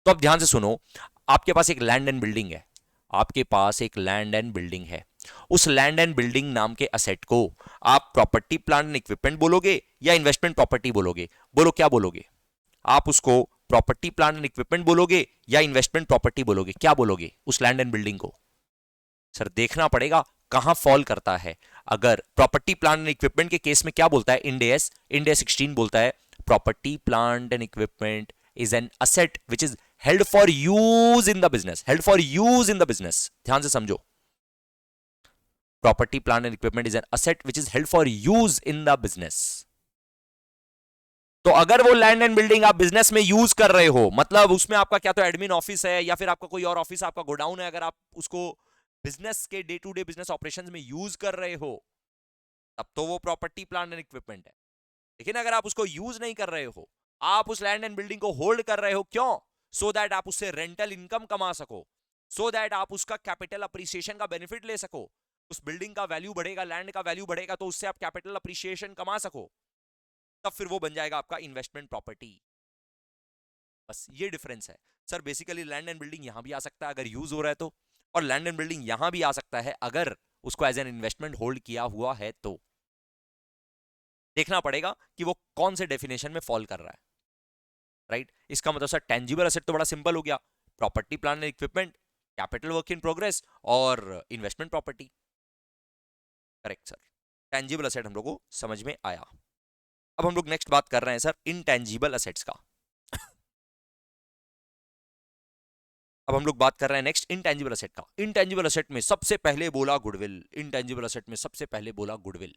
तो अब ध्यान से सुनो, आपके पास एक लैंड एंड बिल्डिंग है, आपके पास एक लैंड एंड बिल्डिंग है, उस लैंड एंड बिल्डिंग नाम के असेट को आप प्रॉपर्टी प्लांट एंड इक्विपमेंट बोलोगे या इन्वेस्टमेंट प्रॉपर्टी बोलोगे, बोलो क्या बोलोगे, आप उसको प्रॉपर्टी प्लांट एंड इक्विपमेंट बोलोगे या इन्वेस्टमेंट प्रॉपर्टी बोलोगे, क्या बोलोगे उस लैंड एंड बिल्डिंग को। सर देखना पड़ेगा कहां फॉल करता है। अगर प्रॉपर्टी प्लांट एंड इक्विपमेंट के केस में क्या बोलता है इंडेस, इंडेस 16 बोलता है property plant and equipment is an asset which is held for use in the business, held for use in the business, ध्यान से समझो, property plant and equipment is an asset which is held for use in the business. तो अगर वो land and building आप business में use कर रहे हो, मतलब उसमें आपका क्या तो एडमिन ऑफिस है या फिर आपका कोई और ऑफिस, आपका गोडाउन है, अगर आप उसको बिजनेस के day to day business operations में यूज कर रहे हो, तब तो वो प्रॉपर्टी प्लांट एंड इक्विपमेंट है। लेकिन अगर आप उसको यूज नहीं कर रहे हो, आप उस लैंड एंड बिल्डिंग को होल्ड कर रहे हो, क्यों, सो दैट आप उससे रेंटल इनकम कमा सको, सो दैट आप उसका कैपिटल अप्रिसिएशन का बेनिफिट ले सको, उस बिल्डिंग का वैल्यू बढ़ेगा, लैंड का वैल्यू बढ़ेगा, तो उससे आप कैपिटल अप्रिसिएशन कमा सको, तब फिर वो बन जाएगा आपका इन्वेस्टमेंट प्रॉपर्टी। बस ये डिफरेंस है। Sir basically land and building यहां भी आ सकता है अगर यूज हो रहा है तो, और लैंड एंड बिल्डिंग यहां भी आ सकता है अगर उसको एज एन इन्वेस्टमेंट होल्ड किया हुआ है तो। देखना पड़ेगा कि वो कौन से डेफिनेशन में फॉल कर रहा है, राइट। इसका मतलब सर टेंजिबल एसेट तो बड़ा सिंपल हो गया, property plant and equipment, capital work in progress और investment property. Correct sir, tangible asset हम लोग को समझ में आया। अब हम लोग नेक्स्ट बात कर रहे हैं सर इनटेंजिबल एसेट्स का। अब हम लोग बात कर रहे हैं नेक्स्ट इनटेंजिबल एसेट का। इनटेंजिबल एसेट में सबसे पहले बोला गुडविल, इनटेंजिबल एसेट में सबसे पहले बोला गुडविल।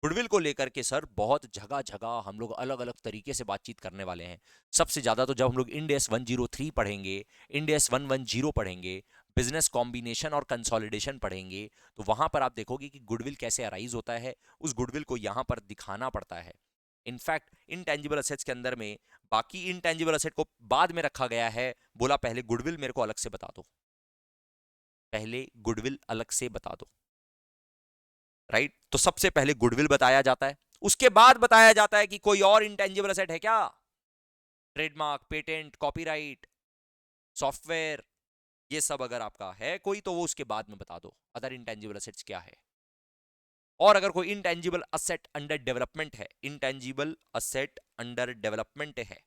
गुडविल को लेकर के सर बहुत जगह जगह हम लोग अलग अलग तरीके से बातचीत करने वाले हैं। सबसे ज्यादा तो जब हम लोग इंड एस 103 पढ़ेंगे, इंड एस 110 पढ़ेंगे, बिजनेस कॉम्बिनेशन और कंसोलिडेशन पढ़ेंगे, तो वहां पर आप देखोगे कि गुडविल कैसे अराइज होता है। उस गुडविल को यहां पर दिखाना पड़ता है। इनफैक्ट इनटेंजिबल एसेट्स के अंदर में बाकी इनटेंजिबल एसेट को बाद में रखा गया है। बोला पहले गुडविल मेरे को अलग से बता दो, पहले गुडविल अलग से बता दो, राइट। तो सबसे पहले गुडविल बताया जाता है, उसके बाद बताया जाता है कि कोई और इंटेंजिबल एसेट है क्या, ट्रेडमार्क, पेटेंट, कॉपीराइट, सॉफ्टवेयर, ये सब अगर आपका है कोई तो वो उसके बाद में बता दो अदर इंटेंजिबल एसेट्स क्या है। और अगर कोई इंटेंजिबल असेट अंडर डेवलपमेंट है, इंटेंजिबल असेट अंडर डेवलपमेंट है,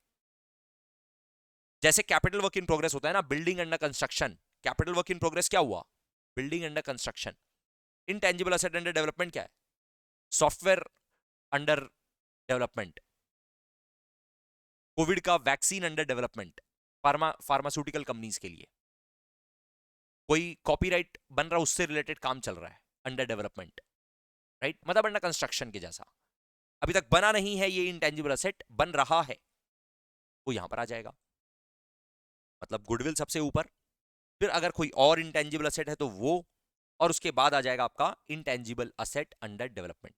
जैसे कैपिटल वर्क इन प्रोग्रेस होता है ना, building under construction, capital work in progress क्या हुआ, building under construction. Intangible asset under development क्या है, सॉफ्टवेयर अंडर डेवलपमेंट, कोविड का vaccine under development, pharmaceutical companies के लिए, कोई कॉपीराइट बन रहा है उससे रिलेटेड काम चल रहा है, अंडर डेवलपमेंट, राइट। मतलब अंडर कंस्ट्रक्शन के जैसा, अभी तक बना नहीं है ये इंटेंजिबल एसेट, बन रहा है, वो यहां पर आ जाएगा। मतलब गुडविल सबसे ऊपर, फिर अगर कोई और इंटेंजिबल एसेट है तो वो, और उसके बाद आ जाएगा आपका इंटेंजिबल एसेट अंडर डेवलपमेंट।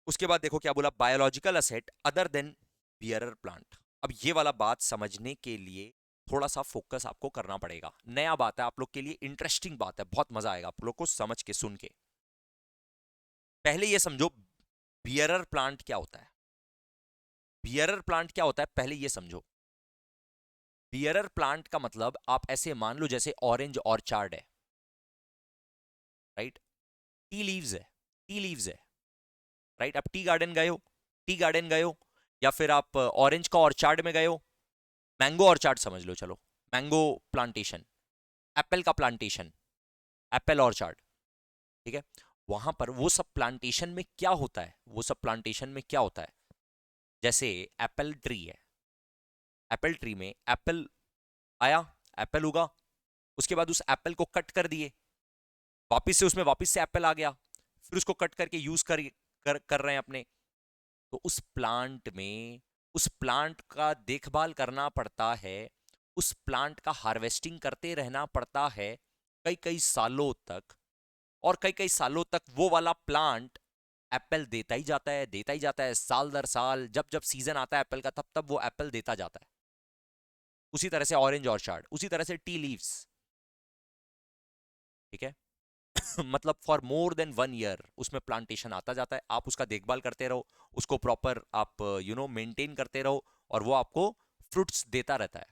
उसके बाद देखो क्या बोला, biological asset other than bearer plant. अब ये वाला बात समझने के लिए थोड़ा सा फोकस आपको करना पड़ेगा, नया बात है आप लोग के लिए, इंटरेस्टिंग बात है, बहुत मजा आएगा आप लोग को समझ के सुन के। पहले ये समझो बियरर प्लांट क्या होता है, बियरर प्लांट क्या होता है पहले ये समझो। बियरर प्लांट का मतलब आप ऐसे मान लो जैसे ऑरेंज ऑर्चार्ड है, राइट, टी लीव्स है, टी लीव्स है, राइट। आप टी गार्डन गए हो, टी गार्डन गए हो, या फिर आप ऑरेंज का ऑर्चार्ड में गए हो, मैंगो ऑर्चार्ड समझ लो, चलो मैंगो प्लांटेशन, एप्पल का प्लांटेशन, एप्पल ऑर्चार्ड, ठीक है। वहां पर वो सब प्लांटेशन में क्या होता है, वो सब प्लांटेशन में क्या होता है, जैसे एप्पल ट्री है, एप्पल ट्री में एप्पल आया, एप्पल उगा, उसके बाद उस एप्पल को कट कर दिए, वापिस से उसमें वापिस से एप्पल आ गया, फिर उसको कट करके यूज कर रहे हैं अपने। तो उस प्लांट में, उस प्लांट का देखभाल करना पड़ता है, उस प्लांट का हार्वेस्टिंग करते रहना पड़ता है कई कई सालों तक, और कई कई सालों तक वो वाला प्लांट एप्पल देता ही जाता है, देता ही जाता है, साल दर साल, जब जब सीजन आता है एप्पल का तब तब वो एप्पल देता जाता है। उसी तरह से ऑरेंज ऑर्चार्ड, उसी तरह से टी लीव्स, ठीक है। मतलब फॉर मोर देन 1 ईयर उसमें प्लांटेशन आता जाता है, आप उसका देखभाल करते रहो, उसको प्रॉपर आप मेंटेन करते रहो, और वो आपको फ्रूट्स देता रहता है।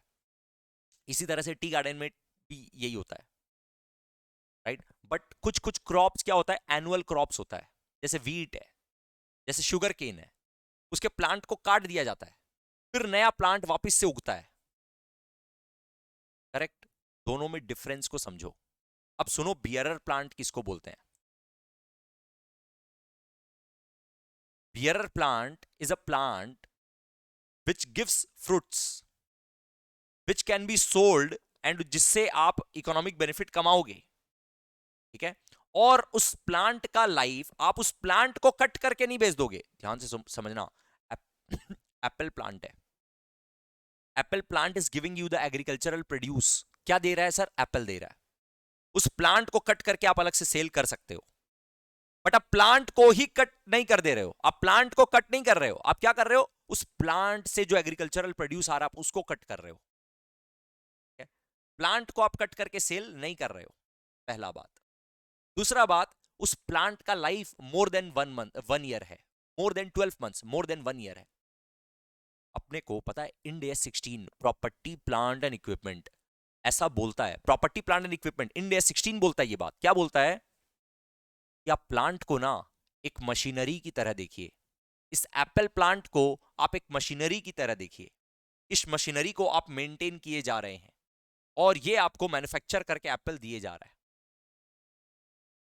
इसी तरह से टी गार्डन में भी यही होता है, राइट। बट कुछ कुछ क्रॉप्स क्या होता है, एनुअल क्रॉप्स होता है, जैसे वीट है, जैसे शुगर केन है, उसके प्लांट को काट दिया जाता है, फिर नया प्लांट वापस से उगता है, करेक्ट। दोनों में डिफरेंस को समझो। अब सुनो बियरर प्लांट किसको बोलते हैं। Bearer plant is a plant which gives fruits which can be sold and जिससे आप इकोनॉमिक बेनिफिट कमाओगे, ठीक है। और उस प्लांट का लाइफ, आप उस प्लांट को कट करके नहीं बेच दोगे, ध्यान से समझना। एप्पल प्लांट है, Apple plant is giving you the agricultural produce, क्या दे रहा है सर, एप्पल दे रहा है। उस प्लांट को कट करके आप अलग से सेल कर सकते हो, बट आप प्लांट को ही कट नहीं कर दे रहे हो, आप प्लांट को कट नहीं कर रहे हो, आप क्या कर रहे हो, उस प्लांट से जो एग्रीकल्चरल प्रोड्यूस आ रहा है आप उसको कट कर रहे हो, प्लांट को आप कट करके सेल नहीं कर रहे हो, पहला बात। दूसरा बात, उस प्लांट का लाइफ मोर देन 1 ईयर है, more than 12 months, more than 1 year है, अपने को पता है Ind AS 16 property plant and equipment ऐसा बोलता है, property plant and equipment Ind AS 16 बोलता है। ये बात क्या बोलता है कि आप प्लांट को ना एक मशीनरी की तरह देखिए। इस एप्पल प्लांट को आप एक मशीनरी की तरह देखिए। इस मशीनरी को आप मेंटेन किए जा रहे हैं और ये आपको मैन्युफैक्चर करके एप्पल दिए जा रहा है।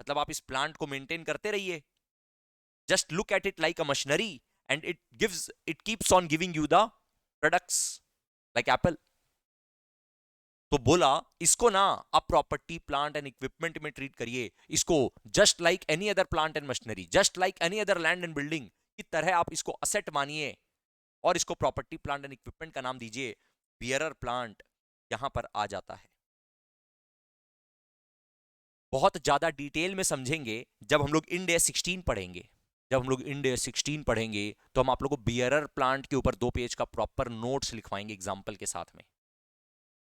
मतलब आप इस प्लांट को मेंटेन करते रहिए, just look at it like a machinery and it keeps on giving you the products like Apple. तो बोला इसको ना आप प्रॉपर्टी प्लांट एंड इक्विपमेंट में ट्रीट करिए, इसको just like any other plant and machinery, just like any other land and building की तरह आप इसको असेट मानिए और इसको प्रॉपर्टी प्लांट एंड इक्विपमेंट का नाम दीजिए। बियरर प्लांट यहां पर आ जाता है। बहुत ज्यादा डिटेल में समझेंगे जब हम लोग इंड AS 16 पढ़ेंगे। जब हम लोग इंड AS 16 पढ़ेंगे तो हम आप लोगों को बियरर प्लांट के ऊपर 2 पेज का प्रॉपर नोट्स लिखवाएंगे एग्जाम्पल के साथ में।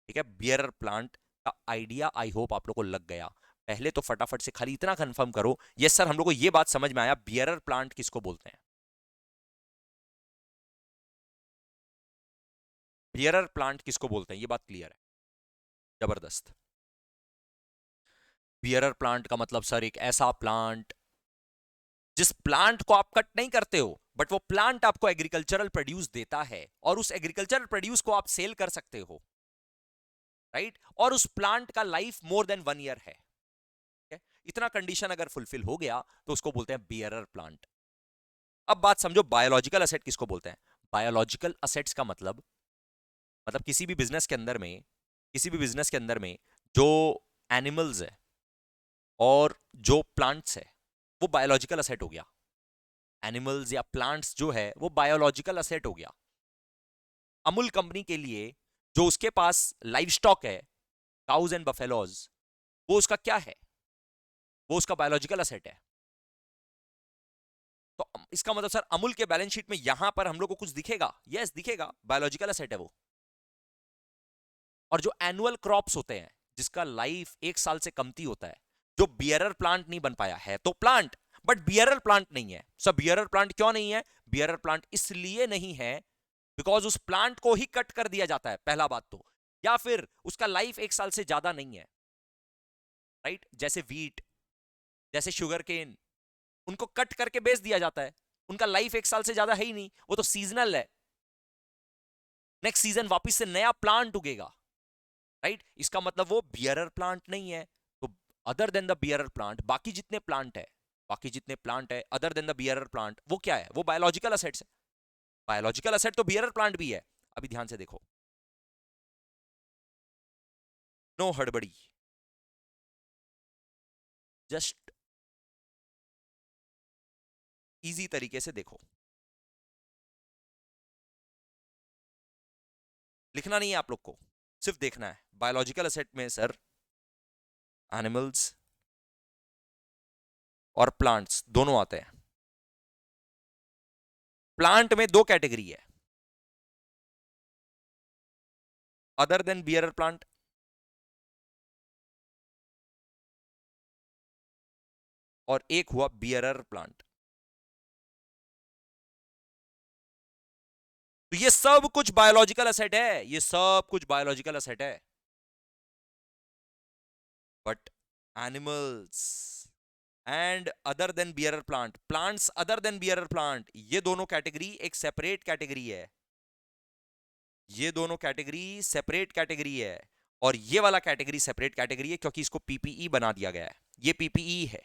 ठीक है, बियरर प्लांट का आइडिया आई होप आप लोग को लग गया। पहले तो फटाफट से खाली इतना कंफर्म करो, यस सर हम लोग को ये बात समझ में आया बियरर प्लांट किसको बोलते हैं। बियरर प्लांट किसको बोलते हैं ये बात क्लियर है। जबरदस्त। बियरर प्लांट का मतलब सर एक ऐसा प्लांट जिस प्लांट को आप कट नहीं करते हो बट वो प्लांट आपको एग्रीकल्चरल प्रोड्यूस देता है और उस एग्रीकल्चरल प्रोड्यूस को आप सेल कर सकते हो, राइट। और उस प्लांट का लाइफ मोर देन 1 ईयर है। इतना कंडीशन अगर फुलफिल हो गया तो उसको बोलते हैं बियरर प्लांट। अब बात समझो बायोलॉजिकल असेट किसको बोलते हैं। बायोलॉजिकल असेट्स का मतलब किसी भी बिजनेस के अंदर में, किसी भी बिजनेस के अंदर में जो एनिमल्स है और जो प्लांट्स है वो बायोलॉजिकल असेट हो गया। एनिमल्स या प्लांट्स जो है वो बायोलॉजिकल असेट हो गया। अमूल कंपनी के लिए जो उसके पास लाइव स्टॉक है, काउज एंड बफेलोज, वो उसका क्या है, वो उसका बायोलॉजिकल असेट है। तो इसका मतलब सर अमूल के बैलेंस शीट में यहां पर हम लोग को कुछ दिखेगा, यस दिखेगा, बायोलॉजिकल असेट है वो। और जो एनुअल क्रॉप्स होते हैं जिसका लाइफ 1 साल से कमती होता है, जो बियरर प्लांट नहीं बन पाया है तो प्लांट बट बियरर प्लांट नहीं है। सब बियरर प्लांट क्यों नहीं है, बियरर प्लांट इसलिए नहीं है बिकॉज उस प्लांट को ही कट कर दिया जाता है पहला बात तो, या फिर उसका लाइफ 1 साल से ज्यादा नहीं है, राइट। जैसे वीट, जैसे शुगर केन, उनको कट करके बेच दिया जाता है, उनका लाइफ 1 साल से ज्यादा है ही नहीं, वो तो सीजनल है, नेक्स्ट सीजन वापस से नया प्लांट उगेगा, राइट। इसका मतलब वो बियरर प्लांट नहीं है। तो other than the bearer plant बाकी जितने प्लांट है, बाकी जितने प्लांट है other than the bearer plant वो क्या है, वो बायोलॉजिकल असेट्स है। बायोलॉजिकल असेट तो बियरर प्लांट भी है। अभी ध्यान से देखो, नो हड़बड़ी, जस्ट इजी तरीके से देखो, लिखना नहीं है आप लोग को, सिर्फ देखना है। बायोलॉजिकल असेट में सर एनिमल्स और प्लांट्स दोनों आते हैं। प्लांट में 2 कैटेगरी है, अदर देन बियरर प्लांट और एक हुआ बियरर प्लांट। तो ये सब कुछ बायोलॉजिकल असेट है, ये सब कुछ बायोलॉजिकल असेट है। But animals and other than bearer plant, plants other than bearer plant, ये दोनों कैटेगरी एक सेपरेट कैटेगरी है। ये दोनों कैटेगरी सेपरेट कैटेगरी है और ये वाला कैटेगरी सेपरेट कैटेगरी है क्योंकि इसको पीपीई बना दिया गया है। ये पीपीई है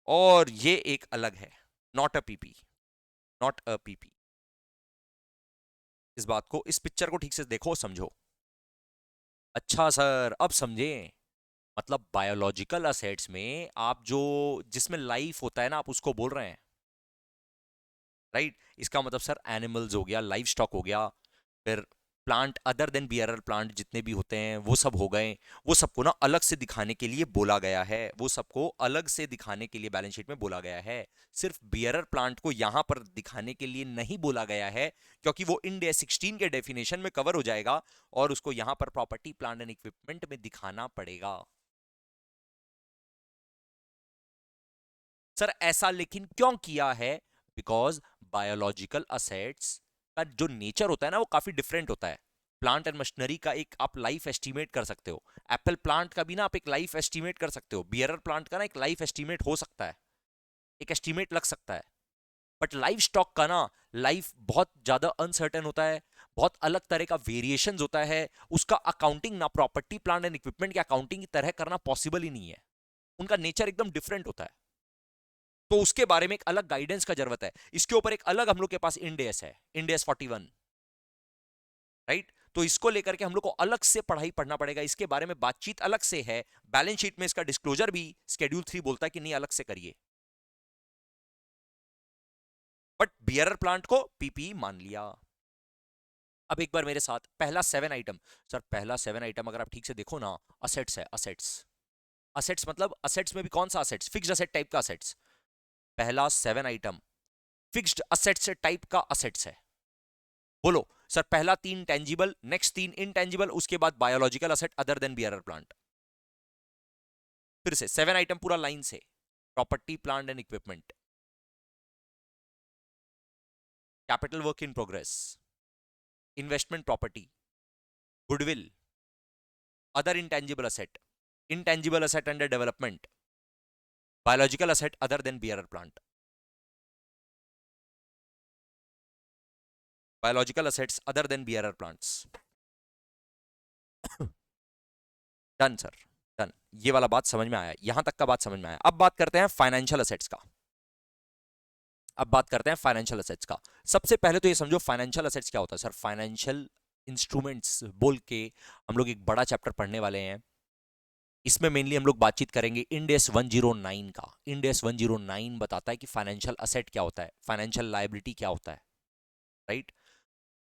और ये एक अलग है, not a PP, not a PP. इस बात को, इस पिक्चर को ठीक से देखो समझो। अच्छा सर अब समझे, मतलब बायोलॉजिकल असेट्स में आप जो जिसमें लाइफ होता है ना आप उसको बोल रहे हैं, राइट। इसका मतलब सर एनिमल्स हो गया, लाइफ स्टॉक हो गया, फिर plant other than bearer plant जितने भी होते हैं वो सब हो गए। वो सबको ना अलग से दिखाने के लिए बोला गया है, वो सबको अलग से दिखाने के लिए बैलेंस शीट में बोला गया है। सिर्फ बियरर प्लांट को यहां पर दिखाने के लिए नहीं बोला गया है क्योंकि वो इंड AS 16 के डेफिनेशन में कवर हो जाएगा और उसको यहां पर प्रॉपर्टी प्लांट एंड इक्विपमेंट में दिखाना पड़ेगा। सर ऐसा लेकिन क्यों किया है, बिकॉज बायोलॉजिकल असेट्स का जो नेचर होता है ना वो काफी डिफरेंट होता है। प्लांट एंड मशीनरी का एक आप लाइफ एस्टिमेट कर सकते हो, एप्पल प्लांट का भी ना आप एक लाइफ एस्टिमेट कर सकते हो, बियरर प्लांट का ना एक लाइफ एस्टिमेट हो सकता है, एक एस्टिमेट लग सकता है। बट लाइफ स्टॉक का ना लाइफ बहुत ज्यादा अनसर्टेन होता है, बहुत अलग तरह का वेरिएशन होता है, उसका अकाउंटिंग ना प्रॉपर्टी प्लांट एंड इक्विपमेंट की अकाउंटिंग की तरह करना पॉसिबल ही नहीं है, उनका नेचर एकदम डिफरेंट होता है। तो उसके बारे में एक अलग गाइडेंस का जरूरत है। इसके ऊपर एक अलग हम लोग के पास इंडेस है, इंडेस 41, राइट। तो इसको लेकर के हम लोग को अलग से पढ़ाई पढ़ना पड़ेगा, इसके बारे में बातचीत अलग से है, बैलेंस शीट में इसका डिस्क्लोजर भी शेड्यूल 3 बोलता है कि नहीं अलग से करिए। बट बियरर प्लांट को पीपीई मान लिया। अब एक बार मेरे साथ पहला 7 आइटम, सर पहला 7 आइटम अगर आप ठीक से देखो ना, असेट्स है, असेट्स। असेट्स मतलब असेट्स में भी कौन सा असेट्स, फिक्स्ड असेट टाइप का असेट्स। पहला 7 आइटम फिक्स्ड असेट्स टाइप का असेट्स है। बोलो सर, पहला 3 टेंजिबल, नेक्स्ट 3 इनटेंजिबल, उसके बाद biological asset other than bearer plant. फिर से 7 आइटम पूरा लाइन से, property plant and equipment, capital work in progress, investment property, goodwill, other intangible asset, intangible asset under development, biological asset other than bearer plant, biological assets other than bearer plants. Done sir, done. ये वाला बात समझ में आया, यहां तक का बात समझ में आया। अब बात करते हैं फाइनेंशियल असेट्स का। अब बात करते हैं फाइनेंशियल असेट्स का। सबसे पहले तो ये समझो फाइनेंशियल असेट्स क्या होता है। सर फाइनेंशियल इंस्ट्रूमेंट्स बोल के हम लोग एक बड़ा चैप्टर पढ़ने वाले हैं, इसमें मेनली हम लोग बातचीत करेंगे इंड एस 109 का। इंड एस 109 बताता है कि फाइनेंशियल असेट क्या होता है, फाइनेंशियल लायबिलिटी क्या होता है, राइट।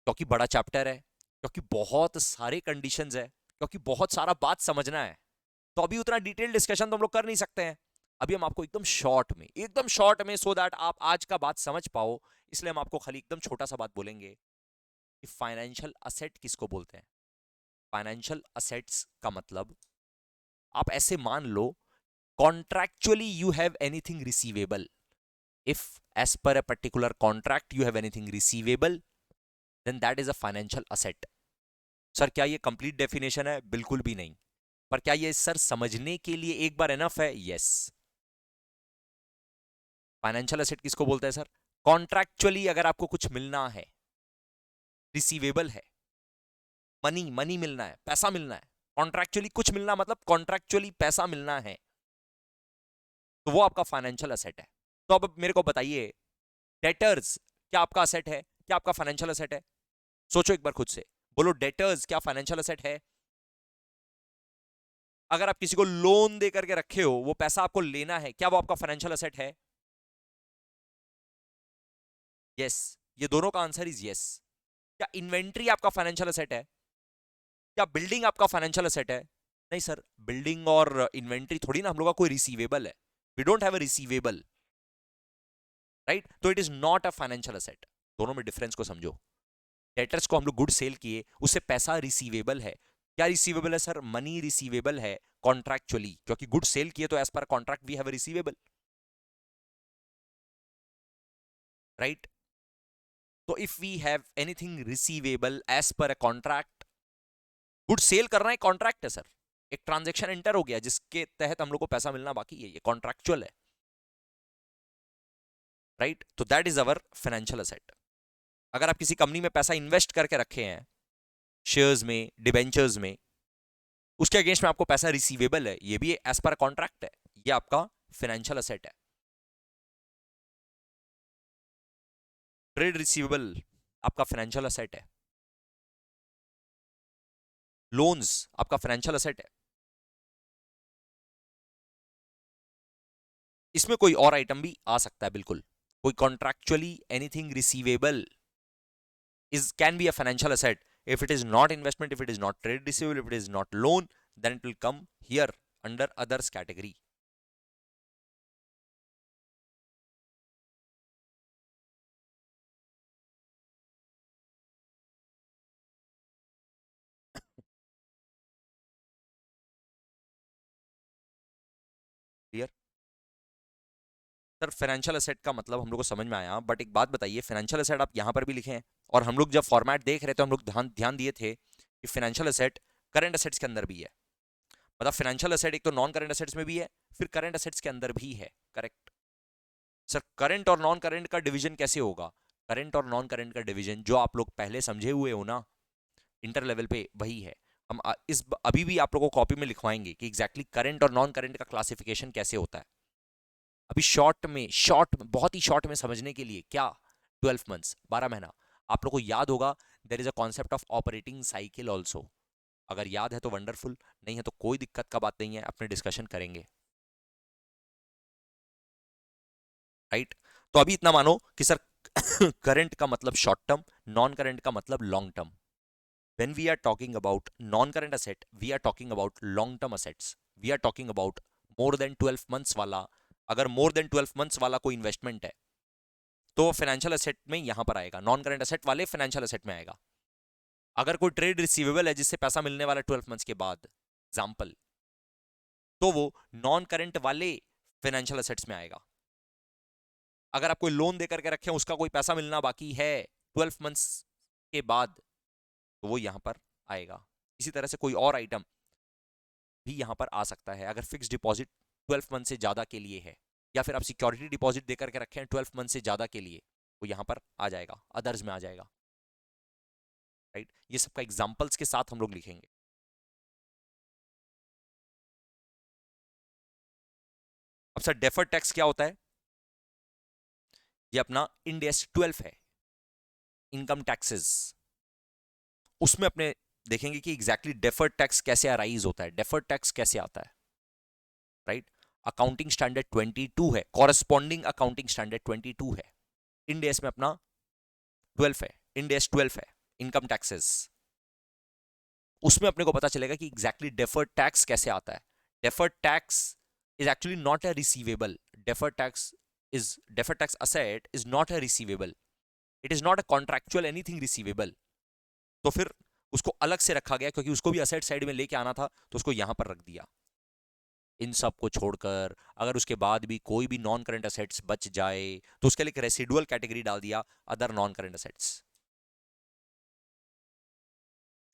क्योंकि बड़ा चैप्टर है, क्योंकि बहुत सारे कंडीशंस है, क्योंकि बहुत सारा बात समझना है, तो अभी उतना डिटेल डिस्कशन तो हम लोग कर नहीं सकते हैं। अभी हम आपको एकदम शॉर्ट में सो दैट आप आज का बात समझ पाओ, इसलिए हम आपको खाली एकदम छोटा सा बात बोलेंगे कि फाइनेंशियल असेट किसको बोलते हैं। फाइनेंशियल असेट्स का मतलब आप ऐसे मान लो, contractually you have anything receivable, if as per a particular contract you have anything receivable, then that is a financial asset. Sir क्या ये कंप्लीट डेफिनेशन है? बिल्कुल भी नहीं। पर क्या ये सर समझने के लिए एक बार एनफ है? यस। फाइनेंशियल एसेट किसको बोलते हैं सर? कॉन्ट्रैक्चुअली अगर आपको कुछ मिलना है, रिसीवेबल है, मनी मनी मिलना है, पैसा मिलना है, कॉन्ट्रैक्चुअली कुछ मिलना मतलब कॉन्ट्रैक्चुअली पैसा मिलना है, तो वो आपका फाइनेंशियल एसेट है। तो अब मेरे को बताइए, डेटर्स क्या आपका असेट है, क्या आपका फाइनेंशियल असेट है? सोचो एक बार खुद से, बोलो डेटर्स क्या फाइनेंशियल असेट है? अगर आप किसी को लोन दे करके रखे हो, वो पैसा आपको लेना है, क्या वो आपका फाइनेंशियल असेट है? यस। ये दोनों का आंसर इज यस। क्या इन्वेंट्री आपका फाइनेंशियल असेट है? क्या बिल्डिंग आपका फाइनेंशियल असेट है? नहीं सर, बिल्डिंग और इन्वेंट्री थोड़ी ना हम लोग का कोई रिसीवेबल है, we don't have a receivable, right. तो it is not a financial asset. दोनों में डिफरेंस को समझो। डेटर्स को हम लोग गुड सेल किए, उससे पैसा रिसीवेबल है। क्या रिसीवेबल है सर? मनी रिसीवेबल है कॉन्ट्रैक्चुअली, क्योंकि गुड सेल किए तो as per contract we have a receivable, right. तो if we have anything receivable as per a contract, good cell करना एक कॉन्ट्रैक्ट है सर, एक ट्रांजेक्शन एंटर हो गया जिसके तहत हम लोग को पैसा मिलना बाकी है, ये कॉन्ट्रैक्चुअल है, राइट। तो that is our financial asset. अगर आप किसी कंपनी में पैसा इन्वेस्ट करके रखे हैं, शेयर्स में, डिबेंचर्स में, उसके अगेंस्ट में आपको पैसा रिसीवेबल है, ये भी एज पर कॉन्ट्रैक्ट है, ये आपका फाइनेंशियल असेट है। ट्रेड रिसीवेबल आपका फाइनेंशियल असेट है, लोन्स आपका फाइनेंशियल असेट है। इसमें कोई और आइटम भी आ सकता है, बिल्कुल। कोई contractually anything receivable is can be a financial asset if it is not investment, if it is not trade receivable, if it is not loan, then it will come here under others category. Clear? Sir financial asset का मतलब हम लोग को समझ में आया, but एक बात बताइए, फाइनेंशियल एसेट आप यहाँ पर भी लिखे हैं, और हम लोग जब फॉर्मेट देख रहे थे हम लोग ध्यान ध्यान दिए थे कि फाइनेंशियल एसेट करंट एसेट्स के अंदर भी है। मतलब फाइनेंशियल एसेट एक तो नॉन करंट एसेट्स में भी है, फिर करंट एसेट्स के अंदर भी है। Correct sir. करंट और नॉन करंट का डिवीजन कैसे होगा? करंट और नॉन करंट का डिवीजन जो आप लोग पहले समझे हुए हो ना इंटर लेवल पे, वही है। हम अभी भी आप लोगों को कॉपी में लिखवाएंगे कि एग्जैक्टली करंट और नॉन करंट का क्लासिफिकेशन कैसे होता है। अभी शॉर्ट बहुत ही शॉर्ट में समझने के लिए क्या, 12 मंथ्स 12 महीना। आप लोग को याद होगा there is a concept of operating cycle also. अगर याद है तो वंडरफुल, नहीं है तो कोई दिक्कत का बात नहीं है, अपने डिस्कशन करेंगे। राइट तो अभी इतना मानो कि सर करंट का मतलब शॉर्ट टर्म, नॉन करंट का मतलब long term. when we are talking about non-current asset, we are talking about long-term assets. We are talking about more than 12 months वाला। अगर more than 12 months वाला कोई investment है तो फाइनेंशियल एसेट में यहां पर आएगा, नॉन करंट एसेट वाले फाइनेंशियल एसेट में आएगा। अगर कोई ट्रेड रिसीवेबल है जिससे पैसा मिलने वाला 12 मंथ्स के बाद, एग्जाम्पल, तो वो नॉन करंट वाले फाइनेंशियल एसेट्स में आएगा। अगर आप कोई लोन देकर के रखें, उसका कोई पैसा मिलना बाकी है 12 मंथ्स के बाद, तो वो यहां पर आएगा। इसी तरह से कोई और आइटम भी यहां पर आ सकता है। अगर फिक्स डिपॉजिट 12 मंथ से ज्यादा के लिए है, या फिर आप सिक्योरिटी डिपॉजिट देकर के रखें 12 मंथ से ज्यादा के लिए, वो यहां पर आ जाएगा, अदर्स में आ जाएगा। राइट ये सबका एग्जांपल्स के साथ हम लोग लिखेंगे। अब सर डेफर्ड टैक्स क्या होता है? ये अपना इंड एस 12 है, इनकम टैक्सेस। उसमें अपने देखेंगे कि एग्जैक्टली डेफर्ड टैक्स कैसे अराइज होता है, डेफर्ड टैक्स कैसे आता है। राइट अकाउंटिंग स्टैंडर्ड 22 है, कॉरेस्पॉन्डिंग अकाउंटिंग स्टैंडर्ड 22 है। इंड एस में अपना 12 है, इंड एस 12 है, इनकम टैक्सेस। उसमें अपने को पता चलेगा कि एग्जैक्टली डेफर्ड टैक्स कैसे आता है। Deferred tax is actually not a receivable. Deferred tax asset is not a receivable, it is not a contractual anything receivable. तो फिर उसको अलग से रखा गया, क्योंकि उसको भी असेट साइड में लेके आना था, तो उसको यहां पर रख दिया। इन सब को छोड़कर अगर उसके बाद भी कोई भी नॉन करंट असेट्स बच जाए तो उसके लिए एक रेसिडुअल कैटेगरी डाल दिया, other non current assets.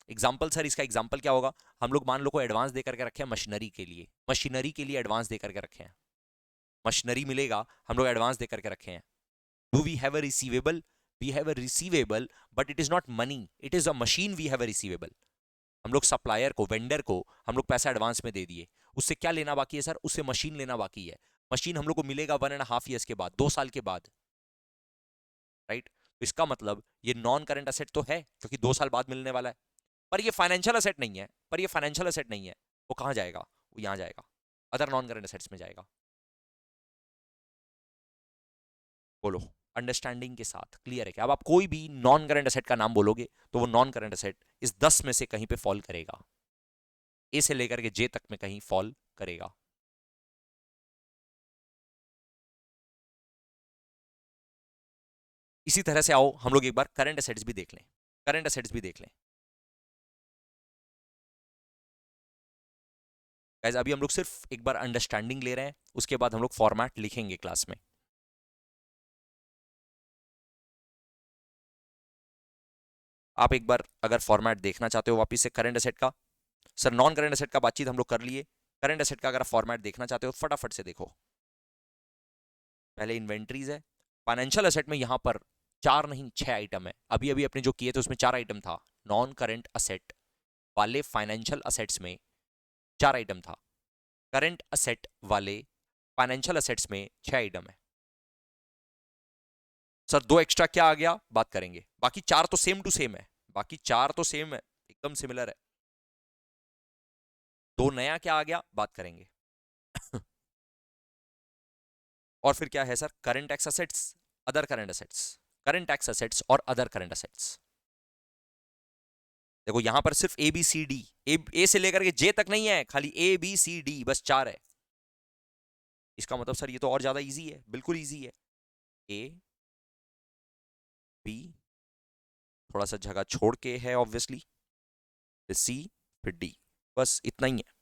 Example sir, इसका एग्जाम्पल क्या होगा? हम लोग मान लो को एडवांस देकर के रखे हैं मशीनरी के लिए, मशीनरी के लिए एडवांस देकर के रखे हैं, मशीनरी मिलेगा, हम लोग एडवांस देकर के रखे हैं। Do we have a receivable? We have a receivable, but it is not money, it is a machine. We have a receivable. हम लोग सप्लायर को, वेंडर को हम लोग पैसा एडवांस में दे दिए, उससे क्या लेना बाकी है सर? उससे मशीन लेना बाकी है। मशीन हम लोग को मिलेगा 1.5 ईयर्स के बाद, 2 साल के बाद। राइट तो इसका मतलब ये नॉन करंट असेट तो है क्योंकि 2 साल बाद मिलने वाला है, पर ये फाइनेंशियल असेट नहीं है। पर ये फाइनेंशियल असेट नहीं है, वो कहां जाएगा? वो यहां जाएगा, अदर नॉन करंट असेट्स में जाएगा। बोलो अंडरस्टैंडिंग के साथ क्लियर है क्या? अब आप कोई भी नॉन करंट असेट का नाम बोलोगे तो वो नॉन करंट असेट इस 10 में से कहीं पे फॉल करेगा, ए से लेकर के जे तक में कहीं फॉल करेगा। इसी तरह से आओ हम लोग एक बार करंट असेट्स भी देख लें, करंट असेट्स भी देख लें। गाइस अभी हम लोग सिर्फ एक बार अंडरस्टैंडिंग ले रहे हैं, उसके बाद हम लोग फॉर्मेट लिखेंगे क्लास में। आप एक बार अगर फॉर्मेट देखना चाहते हो वापिस से करंट असेट का, सर नॉन करंट असेट का बातचीत हम लोग कर लिए, करंट असेट का अगर फॉर्मेट देखना चाहते हो फटाफट से देखो। पहले इन्वेंट्रीज है, फाइनेंशियल असेट में यहां पर 4 नहीं 6 आइटम है। अभी अभी अपने जो किए थे उसमें 4 आइटम था, नॉन करंट असेट वाले फाइनेंशियल असेट्स में 4 आइटम था, करंट असेट वाले फाइनेंशियल असेट्स में 6 आइटम है। सर 2 एक्स्ट्रा क्या आ गया, बात करेंगे। बाकी 4 तो सेम टू सेम है, बाकी 4 तो सेम है, एकदम सिमिलर है। 2 नया क्या आ गया, बात करेंगे। और फिर क्या है sir? Current tax assets, other current assets, current tax assets और अदर करंट असेट्स। देखो यहां पर सिर्फ ए बी सी डी, ए से लेकर के जे तक नहीं है, खाली ए बी सी डी बस 4 है। इसका मतलब सर ये तो और ज्यादा इजी है, बिल्कुल इजी है। ए बी, थोड़ा सा जगह छोड़ के है ऑब्वियसली, फिर सी, फिर डी, बस इतना ही है।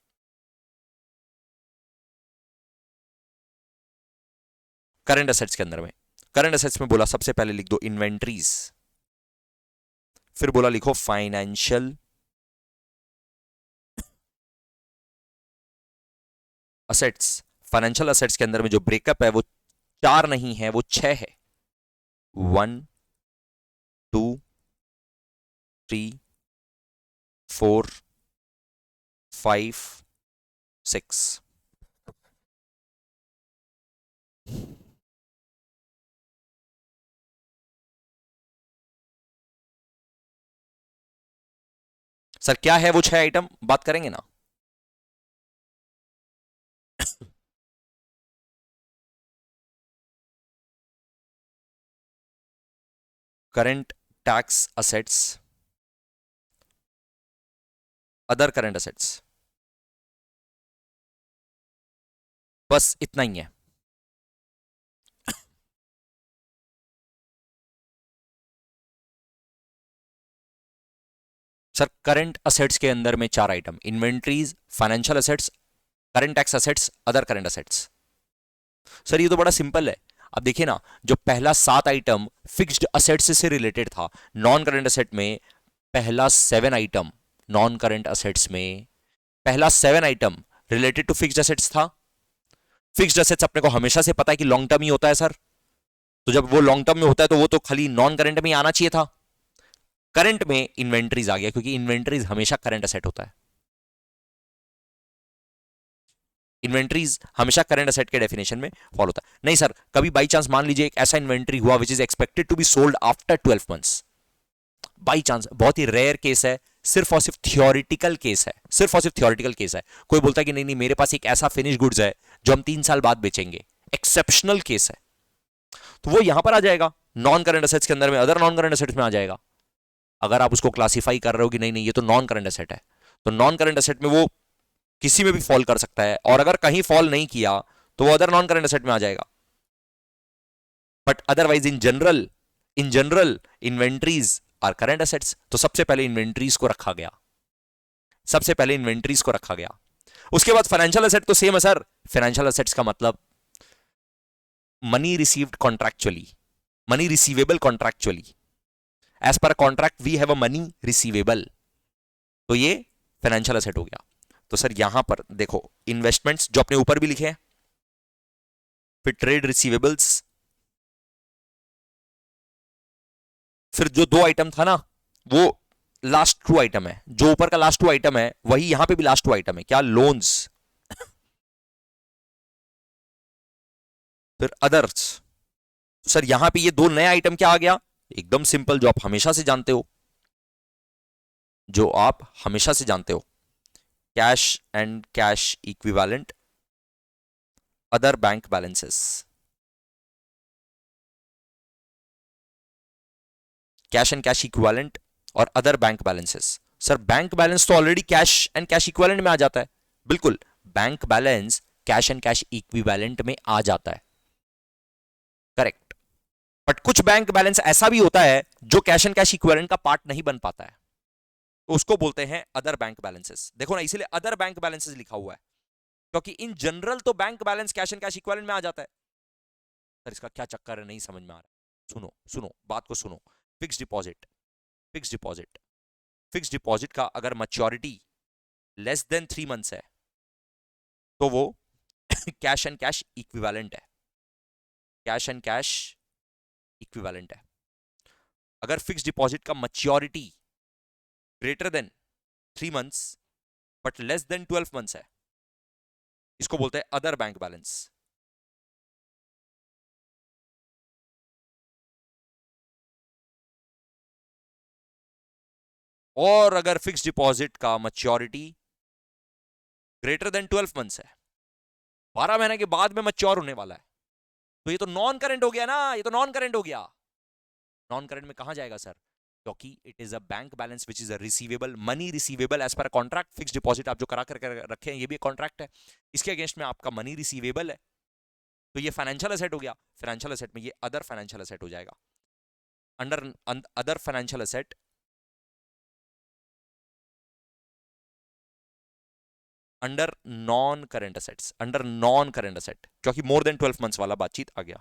करंट एसेट्स के अंदर में, करंट एसेट्स में बोला सबसे पहले लिख दो इन्वेंट्रीज, फिर बोला लिखो फाइनेंशियल असेट्स। फाइनेंशियल असेट्स के अंदर में जो ब्रेकअप है वो 4 नहीं है, वो 6 है। 1 2 3 4 5 6। सर क्या है वो 6 आइटम, बात करेंगे ना। Current tax assets, other current assets, बस इतना ही है। सर करंट असेट्स के अंदर में 4 item, inventories, financial assets, current tax assets, other current assets. Sir ये तो बड़ा सिंपल है। अब देखिए ना, जो पहला 7 आइटम फिक्स्ड असेट्स से रिलेटेड था, नॉन करंट असेट में पहला 7 आइटम, नॉन करंट असेट्स में पहला 7 item related to fixed assets था। फिक्स्ड असेट्स अपने को हमेशा से पता है कि लॉन्ग टर्म ही होता है सर, तो जब वो लॉन्ग टर्म में होता है तो वो तो खाली नॉन करंट में ही आना चाहिए था। करंट में इन्वेंट्रीज आ गया, क्योंकि इन्वेंट्रीज हमेशा करंट असेट होता है। इन्वेंट्रीज हमेशा करंट असेट के डेफिनेशन में फॉलो होता है। नहीं सर, कभी बाई चांस मान लीजिए एक ऐसा इन्वेंट्री हुआ which is expected to be sold after 12 months, by chance, बहुत ही रेयर केस है, सिर्फ और सिर्फ थियोरिटिकल केस है, सिर्फ और सिर्फ थियोरिटिकल केस है। कोई बोलता है कि नहीं नहीं मेरे पास एक ऐसा फिनिश गुड्स है जो हम 3 साल बाद बेचेंगे, एक्सेप्शनल केस है, तो वो यहां पर आ जाएगा नॉन करंट असेट्स के अंदर में, अदर नॉन करंट असेट्स में आ जाएगा। अगर आप उसको क्लासिफाई कर रहे हो कि नहीं नहीं ये तो नॉन करंट असेट है, तो नॉन करंट असेट में वो किसी में भी फॉल कर सकता है, और अगर कहीं फॉल नहीं किया तो वो अदर नॉन करंट असेट में आ जाएगा। But otherwise in general inventories are current assets, तो सबसे पहले इन्वेंट्रीज को रखा गया, सबसे पहले इन्वेंट्रीज को रखा गया। उसके बाद फाइनेंशियल असेट तो सेम है सर, फाइनेंशियल असेट्स का मतलब money received contractually, money receivable contractually, as per contract we have a money receivable, तो ये फाइनेंशियल असेट हो गया। तो सर यहां पर देखो इन्वेस्टमेंट्स जो अपने ऊपर भी लिखे हैं, फिर ट्रेड रिसीवेबल्स, फिर जो 2 आइटम था ना वो लास्ट 2 आइटम है, जो ऊपर का लास्ट 2 आइटम है वही यहां पे भी लास्ट 2 आइटम है, क्या, लोन्स, फिर अदर्स। सर यहां पे ये 2 नया आइटम क्या आ गया, एकदम सिंपल, जो आप हमेशा से जानते हो, जो आप हमेशा से जानते हो, cash and cash equivalent, other bank balances. Cash and cash equivalent और other bank balances. Sir bank balance तो already cash and cash equivalent में आ जाता है, बिल्कुल, bank balance cash and cash equivalent में आ जाता है, करेक्ट। बट कुछ बैंक बैलेंस ऐसा भी होता है जो कैश एंड कैश इक्विवेलेंट का पार्ट नहीं बन पाता है, तो उसको बोलते हैं अदर बैंक बैलेंसेस। देखो ना, इसीलिए अदर बैंक बैलेंसेस लिखा हुआ है, क्योंकि इन जनरल तो bank balance cash and cash equivalent में आ जाता है। सर इसका क्या चक्कर है, नहीं समझ में आ रहा है, सुनो सुनो बात को सुनो। Fix deposit, fix deposit, fix deposit का अगर मैच्योरिटी लेस देन 3 मंथ्स है तो वो कैश एंड कैश इक्विवेलेंट है, कैश एंड कैश इक्विवेलेंट है। अगर फिक्स डिपॉजिट का maturity greater than 3 months but less than 12 months है, इसको बोलते हैं अदर बैंक बैलेंस। और अगर फिक्स डिपॉजिट का मैच्योरिटी ग्रेटर देन 12 मंथ्स है, 12 महीने के बाद में मैच्योर होने वाला है, तो ये तो नॉन करंट हो गया ना, ये तो नॉन करंट हो गया। नॉन करंट में कहां जाएगा सर, क्योंकि it is a bank balance which is a receivable, money receivable as per contract. Fix deposit आप जो करा कर रखे हैं ये भी कॉन्ट्रैक्ट है, इसके अगेंस्ट में आपका मनी रिसीवेबल है, तो ये फाइनेंशियल एसेट हो गया। फाइनेंशियल एसेट में ये अदर फाइनेंशियल एसेट हो जाएगा, under other financial asset, under non current assets, under non current asset, क्योंकि मोर देन 12 मंथ्स वाला बातचीत आ गया।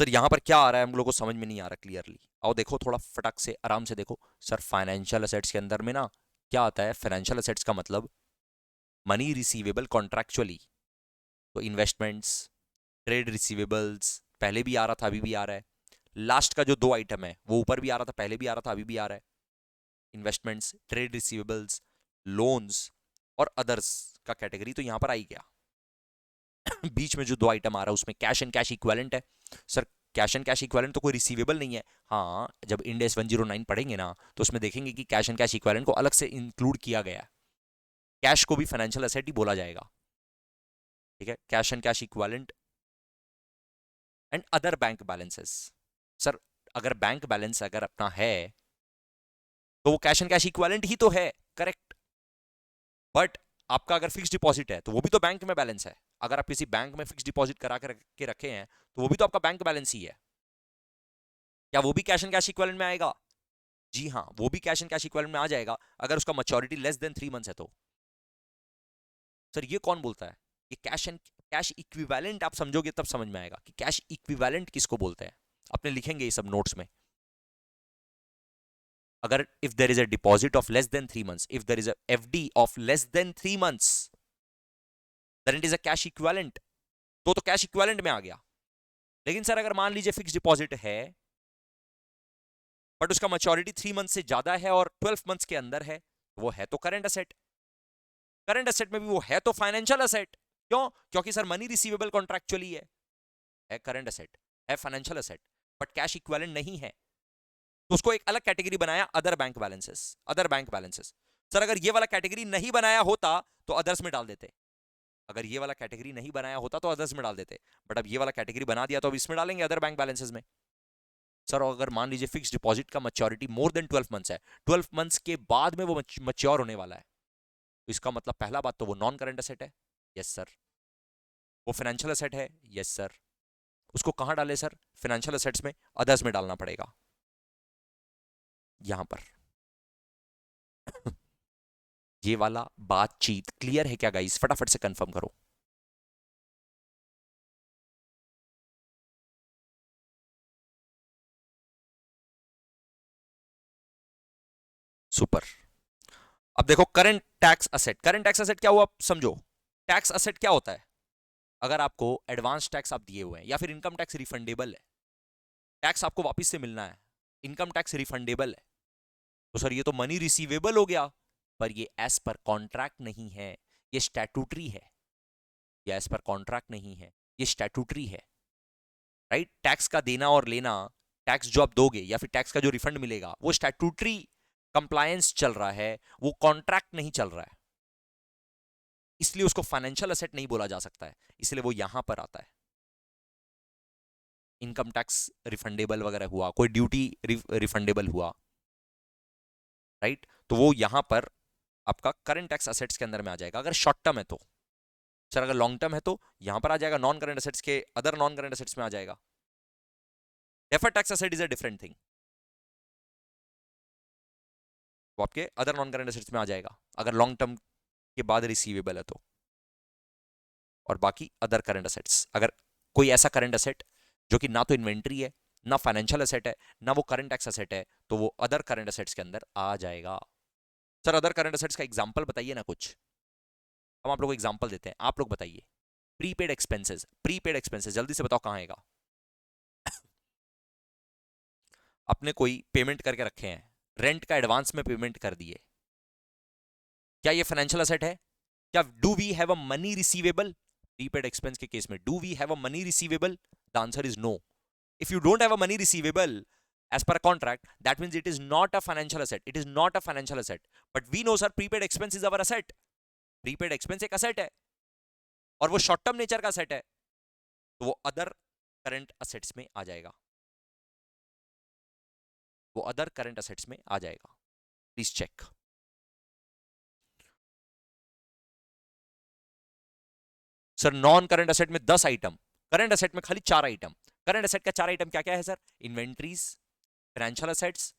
सर यहां पर क्या आ रहा है हम लोग को समझ में नहीं आ रहा क्लियरली। आओ देखो थोड़ा फटक से आराम से देखो। सर फाइनेंशियल असेट्स के अंदर में ना क्या आता है, फाइनेंशियल असेट्स का मतलब मनी रिसीवेबल कॉन्ट्रैक्चुअली। तो इन्वेस्टमेंट्स, ट्रेड रिसीवेबल्स, पहले भी आ रहा था अभी भी आ रहा है। लास्ट का जो दो आइटम है वो ऊपर भी आ रहा था, पहले भी आ रहा था अभी भी आ रहा है। इन्वेस्टमेंट्स, ट्रेड रिसीवेबल्स, लोन्स और अदर्स का कैटेगरी तो यहां पर आ ही गया। बीच में जो दो आइटम आ रहा है उसमें कैश एंड कैश इक्विवेलेंट है। Sir cash and cash equivalent तो कोई रिसीवेबल नहीं है। हाँ, जब इंड एस 109 पढ़ेंगे ना तो उसमें देखेंगे कि कैश एंड कैश इक्विवेलेंट को अलग से इंक्लूड किया गया है। कैश को भी फाइनेंशियल एसेट ही बोला जाएगा, ठीक है। Cash and cash equivalent and other bank balances. Sir अगर बैंक बैलेंस अगर अपना है तो वो कैश एंड कैश इक्विवेलेंट ही तो है, करेक्ट। बट आपका अगर फिक्स डिपॉजिट है तो वो भी तो बैंक में बैलेंस है। अगर आप किसी बैंक में फिक्स डिपॉजिट करा के रखे हैं तो वो भी तो आपका बैंक बैलेंस ही है। क्या वो भी कैश एंड कैश इक्विवेलेंट में आएगा? जी हाँ, वो भी कैश एंड कैश इक्विवेलेंट में आ जाएगा अगर उसका मैच्योरिटी लेस देन 3 मंथ्स है तो। सर ये कौन बोलता है? ये कैश एंड कैश इक्विवेलेंट आप समझोगे तब समझ में आएगा कि कैश इक्विवेलेंट किसको बोलते हैं। अपने लिखेंगे ये सब नोट्स में। अगर if there is a deposit of less than 3 months, if there is a FD of less than 3 months, then it is a cash equivalent. तो कैश इक्विवेलेंट में आ गया। लेकिन सर अगर मान लीजिए फिक्स डिपॉजिट है बट उसका मैच्योरिटी 3 मंथ से ज्यादा है और 12 मंथ्स के अंदर है, वो है तो करंट असेट। करंट असेट में भी वो है तो फाइनेंशियल असेट। क्यों? क्योंकि सर मनी रिसीवेबल कॉन्ट्रैक्चुअली है करंट असेट, है financial asset, but cash equivalent नहीं है। तो उसको एक अलग कैटेगरी बनाया, other bank balances. Other bank balances. Sir अगर ये वाला कैटेगरी नहीं बनाया होता तो अदर्स में डाल देते। अगर ये वाला कैटेगरी नहीं बनाया होता तो अदर्स में डाल देते, बट अब ये वाला कैटेगरी बना दिया तो अब इसमें डालेंगे अदर बैंक बैलेंसेस में। सर अगर मान लीजिए फिक्स डिपॉजिट का मैच्योरिटी मोर देन 12 मंथ्स है, 12 मंथ्स के बाद में वो मैच्योर होने वाला है, तो इसका मतलब पहला बात तो वो नॉन करंट असेट है। Yes sir. वो फाइनेंशियल असेट है। Yes sir. उसको कहां डाले सर? फाइनेंशियल असेट्स में, अदर्स में डालना पड़ेगा यहां पर। ये वाला बातचीत क्लियर है क्या गाइस? फटाफट से कंफर्म करो। सुपर। अब देखो current tax asset. Current tax asset क्या हुआ समझो। टैक्स असेट क्या होता है? अगर आपको एडवांस टैक्स आप दिए हुए हैं या फिर इनकम टैक्स रिफंडेबल है, टैक्स आपको वापस से मिलना है, इनकम टैक्स रिफंडेबल है, तो सर ये तो मनी रिसीवेबल हो गया। पर ये एज पर कॉन्ट्रैक्ट नहीं है, ये स्टैट्यूटरी है। ये एज पर कॉन्ट्रैक्ट नहीं है, ये स्टैट्यूटरी है। राइट? टैक्स का देना और लेना, टैक्स जो आप दोगे या फिर टैक्स का जो रिफंड मिलेगा वो स्टैट्यूटरी कंप्लायंस चल रहा है, वो कॉन्ट्रैक्ट नहीं चल रहा है। इसलिए उसको फाइनेंशियल असेट नहीं बोला जा सकता है, इसलिए वो यहां पर आता है। इनकम टैक्स रिफंडेबल वगैरह हुआ, कोई ड्यूटी रिफंडेबल हुआ, राइट, तो वो यहां पर आपका करंट टैक्स असेट्स के अंदर में आ जाएगा अगर शॉर्ट टर्म है तो। सर अगर लॉन्ग टर्म है तो यहां पर आ जाएगा, नॉन करंट असेट्स के अदर नॉन करंट असेट्स में आ जाएगा। Deferred tax asset is a different thing, वो आपके अदर नॉन करंट असेट्स में आ जाएगा अगर लॉन्ग टर्म के बाद रिसीवेबल है तो। और बाकी अदर करंट असेट्स, अगर कोई ऐसा करंट असेट जो कि ना तो इन्वेंट्री है, ना फाइनेंशियल असेट है, ना वो करंट टैक्स असेट है, तो वो अदर करंट असेट्स के अंदर आ जाएगा। सर अदर करंट असेट्स का एग्जांपल बताइए ना कुछ। हम आप लोग को एग्जांपल देते हैं, आप लोग बताइए। प्रीपेड एक्सपेंसेस, प्रीपेड एक्सपेंसेस जल्दी से बताओ कहां आएगा। अपने कोई पेमेंट करके रखे हैं, रेंट का एडवांस में पेमेंट कर दिए, क्या ये फाइनेंशियल असेट है? क्या do we have a money receivable? Prepaid expense के केस में do we have a money receivable? The answer is no. If you don't have a money receivable as per a contract, that means it is not a financial asset. It is not a financial asset. But we know, sir, prepaid expense is our asset. Prepaid expense एक asset है और वो short term nature का asset है, तो वो other current assets में आ जाएगा। वो अदर करंट असेट्स में आ जाएगा। Please check. Sir non current asset में 10 आइटम, करंट असेट में खाली 4 आइटम। करंट असेट का 4 आइटम क्या क्या है सर? इन्वेंट्रीज, फाइनेंशियल असेट्स,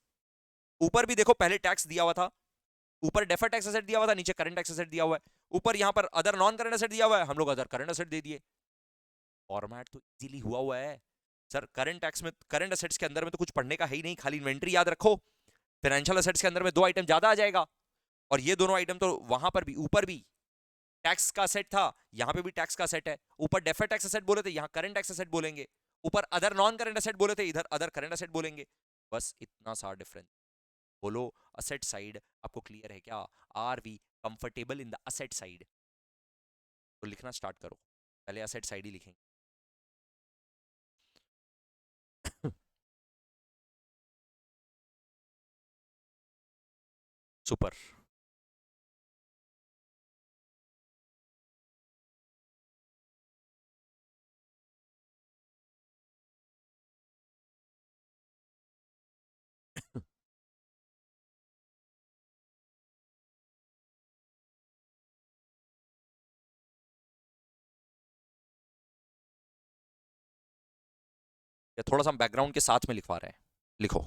ऊपर भी देखो पहले टैक्स दिया हुआ था, ऊपर डेफर्ड टैक्स एसेट दिया हुआ था, नीचे करंट टैक्स एसेट दिया हुआ है, ऊपर यहां पर अदर नॉन करंट एसेट दिया हुआ है, हम लोग अदर करंट एसेट दे दिए। फॉर्मेट तो इजीली हुआ है। सर करंट टैक्स में, करंट असेट्स के अंदर में तो कुछ पढ़ने का है ही नहीं, खाली इन्वेंट्री याद रखो। फाइनेंशियल असेट्स के अंदर में दो आइटम ज्यादा आ जाएगा, और ये दोनों आइटम तो वहां पर भी ऊपर भी टैक्स का सेट था, यहां पे भी टैक्स का सेट है। ऊपर डेफर्ड टैक्स असेट बोले थे, यहां करंट टैक्स असेट बोलेंगे। ऊपर अदर नॉन करंट असेट बोले थे, इधर अदर करंट असेट बोलेंगे। बस इतना सा डिफरेंस। बोलो असेट साइड आपको क्लियर है क्या? Are we comfortable in the asset side? तो लिखना स्टार्ट करो, पहले असेट साइड ही लिखेंगे। सुपर। या थोड़ा सा बैकग्राउंड के साथ में लिखवा रहे हैं, लिखो।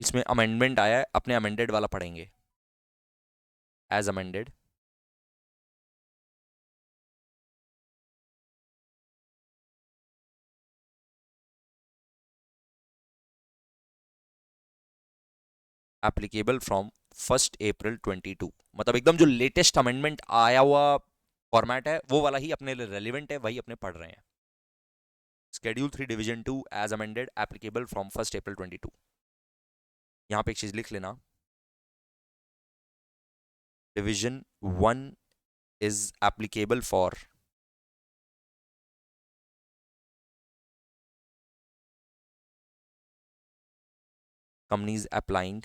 इसमें अमेंडमेंट आया है, अपने अमेंडेड वाला पढ़ेंगे। As amended. Applicable from 1 April 2022, मतलब एकदम जो लेटेस्ट अमेंडमेंट आया हुआ फॉर्मेट है वो वाला ही अपने लिए रेलिवेंट है, वही अपने पढ़ रहे हैं। Schedule 3 Division 2 as amended applicable from 1 April 2022। यहां पे एक चीज लिख लेना, Division 1 is applicable for companies applying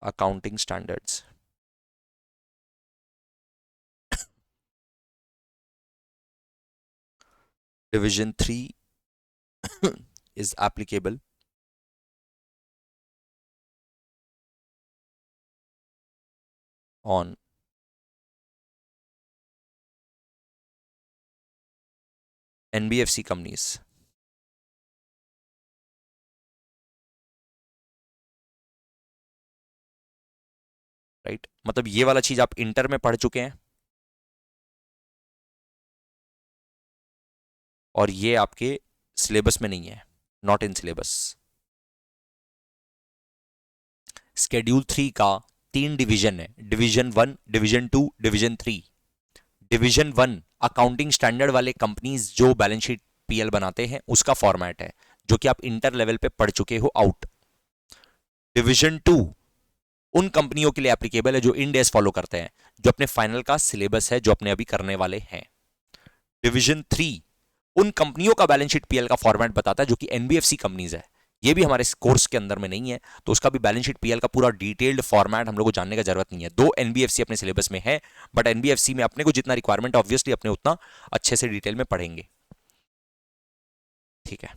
accounting standards. Division 3 is applicable on NBFC companies. Right, मतलब ये वाला चीज आप इंटर में पढ़ चुके हैं, और ये आपके सिलेबस में नहीं है, नॉट इन सिलेबस। Schedule 3 का 3 डिवीजन है, Division 1, Division 2, Division 3। Division 1 accounting standard वाले कंपनीज जो बैलेंस शीट पीएल बनाते हैं उसका फॉर्मेट है, जो कि आप इंटर लेवल पे पढ़ चुके हो आउट। Division 2 उन कंपनियों के लिए एप्लीकेबल है जो इंड एस फॉलो करते हैं, जो अपने फाइनल का सिलेबस है, जो अपने अभी करने वाले हैं। Division 3 उन कंपनियों का बैलेंस शीट पीएल का फॉर्मेट बताता है जो कि एनबीएफसी कंपनीज है। ये भी हमारे कोर्स के अंदर में नहीं है, तो उसका भी बैलेंस शीट पीएल का पूरा डिटेल्ड फॉर्मेट हम लोग को जानने का जरूरत नहीं है। दो एनबीएफसी अपने सिलेबस में है, बट एनबीएफसी में अपने को जितना रिक्वायरमेंट ऑब्वियसली अपने उतना अच्छे से डिटेल में पढ़ेंगे। ठीक है,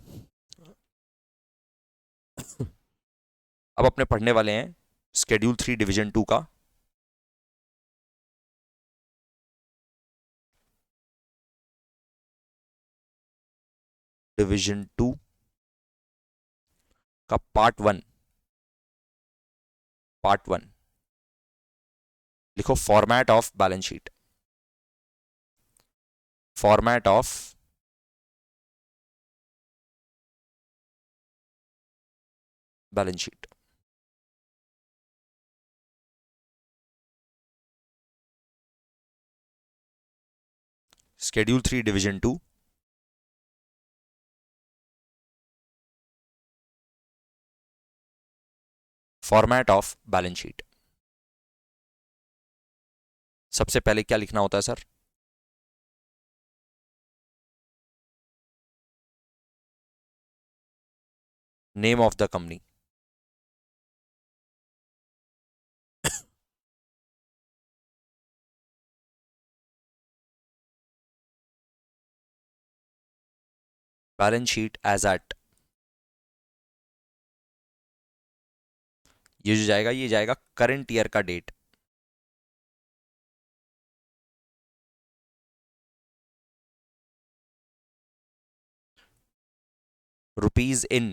अब अपने पढ़ने वाले हैं Schedule 3 Division 2 का। Division 2 का पार्ट 1 लिखो, format of balance sheet. Format of balance sheet. Schedule 3 Division 2 format of balance sheet. सबसे पहले क्या लिखना होता है sir? Name of the company. Balance sheet as at, ये जो जाएगा ये जाएगा करंट ईयर का डेट। रुपीज इन,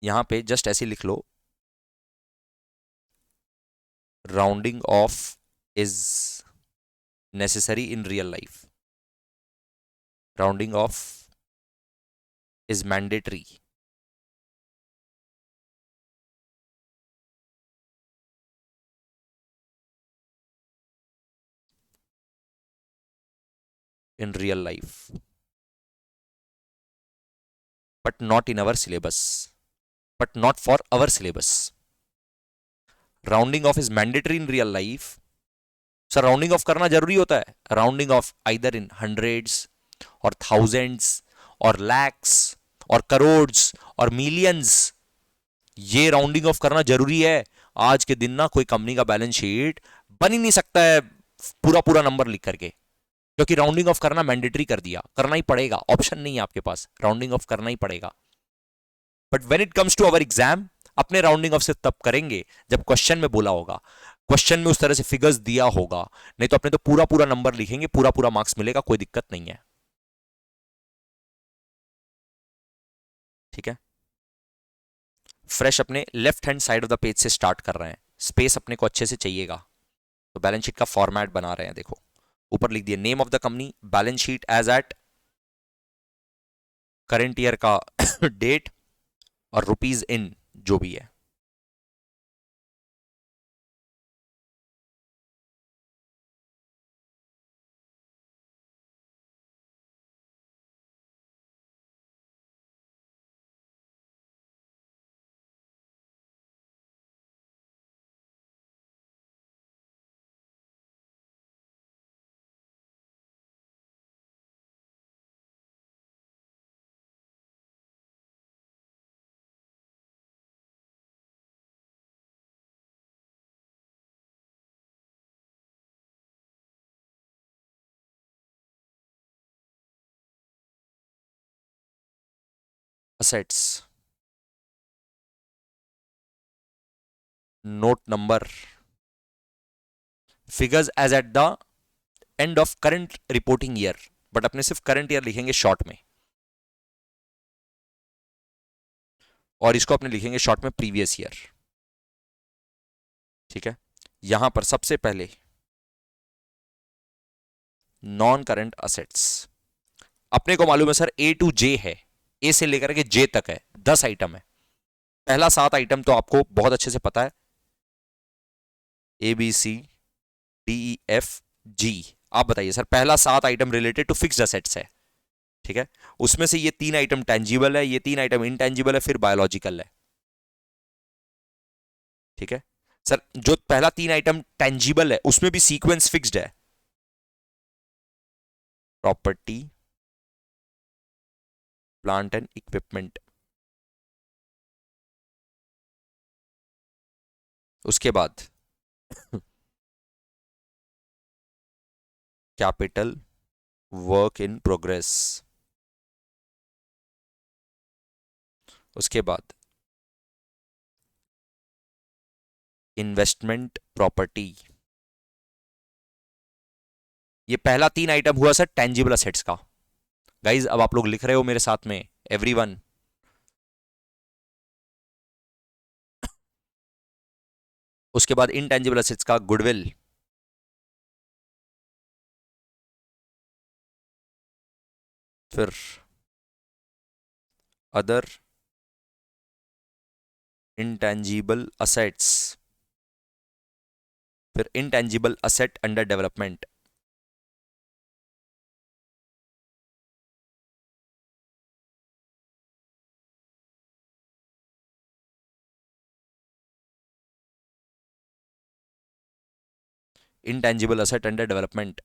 यहां पे जस्ट ऐसे लिख लो, rounding off is necessary in real life, rounding off is mandatory in real life but not in our syllabus, but not for our syllabus. Rounding off is mandatory in real life. Sir rounding off करना जरूरी होता है, rounding off either in hundreds और thousands और लैक्स और करोड्स और millions, ये rounding off करना जरूरी है। आज के दिन ना कोई कंपनी का बैलेंस शीट बन ही नहीं सकता है पूरा पूरा नंबर लिख करके, क्योंकि राउंडिंग ऑफ करना मैंडेटरी कर दिया, करना ही पड़ेगा, ऑप्शन नहीं है आपके पास, राउंडिंग ऑफ करना ही पड़ेगा। But when it comes to our exam, अपने राउंडिंग ऑफ से तब करेंगे जब क्वेश्चन में बोला होगा, क्वेश्चन में उस तरह से फिगर्स दिया होगा, नहीं तो अपने तो पूरा पूरा नंबर लिखेंगे, पूरा पूरा मार्क्स मिलेगा, कोई दिक्कत नहीं है। ठीक है, फ्रेश अपने left hand side of the page से स्टार्ट कर रहे हैं, स्पेस अपने को अच्छे से चाहिएगा। तो बैलेंस शीट का फॉर्मेट बना रहे हैं, देखो ऊपर लिख दिया name of the company, balance sheet as at current year का डेट और रुपीज इन जो भी है। Assets, note number, figures as at the end of current reporting year, but अपने सिर्फ करंट ईयर लिखेंगे शॉर्ट में, और इसको अपने लिखेंगे शॉर्ट में प्रीवियस ईयर। ठीक है, यहां पर सबसे पहले नॉन करंट असेट्स, अपने को मालूम है सर ए टू जे है, ए से लेकर के जे तक है, 10 आइटम है। पहला 7 आइटम तो आपको बहुत अच्छे से पता है, A B C D E F G. आप बताइए सर, पहला 7 item related to fixed assets है। ठीक है, उसमें से ये 3 आइटम टेंजिबल है, ये 3 आइटम इनटेंजिबल है, फिर बायोलॉजिकल है। ठीक है सर, जो पहला 3 आइटम टेंजिबल है उसमें भी सीक्वेंस फिक्स्ड है, प्रॉपर्टी, प्लांट एंड इक्विपमेंट। उसके बाद कैपिटल वर्क इन प्रोग्रेस। उसके बाद इन्वेस्टमेंट प्रॉपर्टी। ये पहला 3 आइटम हुआ सर टेंजिबल असेट्स का। गाइज अब आप लोग लिख रहे हो मेरे साथ में, एवरीवन। उसके बाद इनटेंजिबल असेट्स का गुडविल, फिर अदर इनटेंजिबल असेट्स, फिर intangible asset under development, intangible asset under development,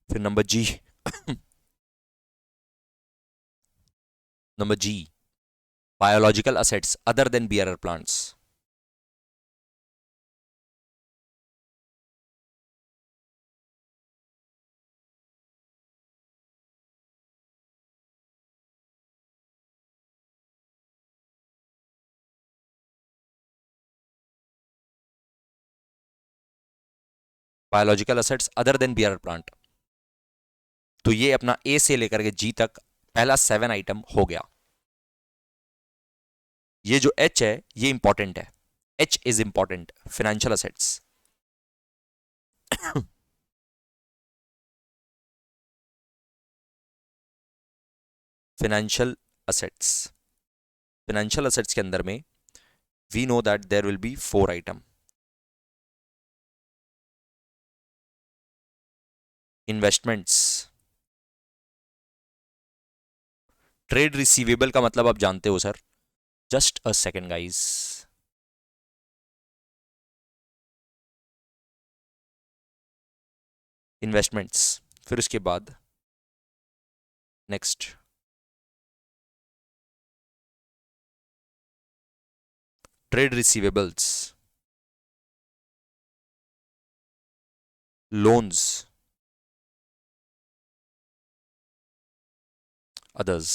फिर number G number G biological assets other than bearer plants. Biological assets other than bearer plant. तो ये अपना ए से लेकर के जी तक पहला 7 आइटम हो गया। ये जो एच है ये इंपॉर्टेंट है, H is important, financial assets. Financial assets, financial assets के अंदर में we know that there will be 4 item. Investments, trade receivable का मतलब आप जानते हो sir, just a second guys. Investments, फिर उसके बाद next trade receivables, loans, others.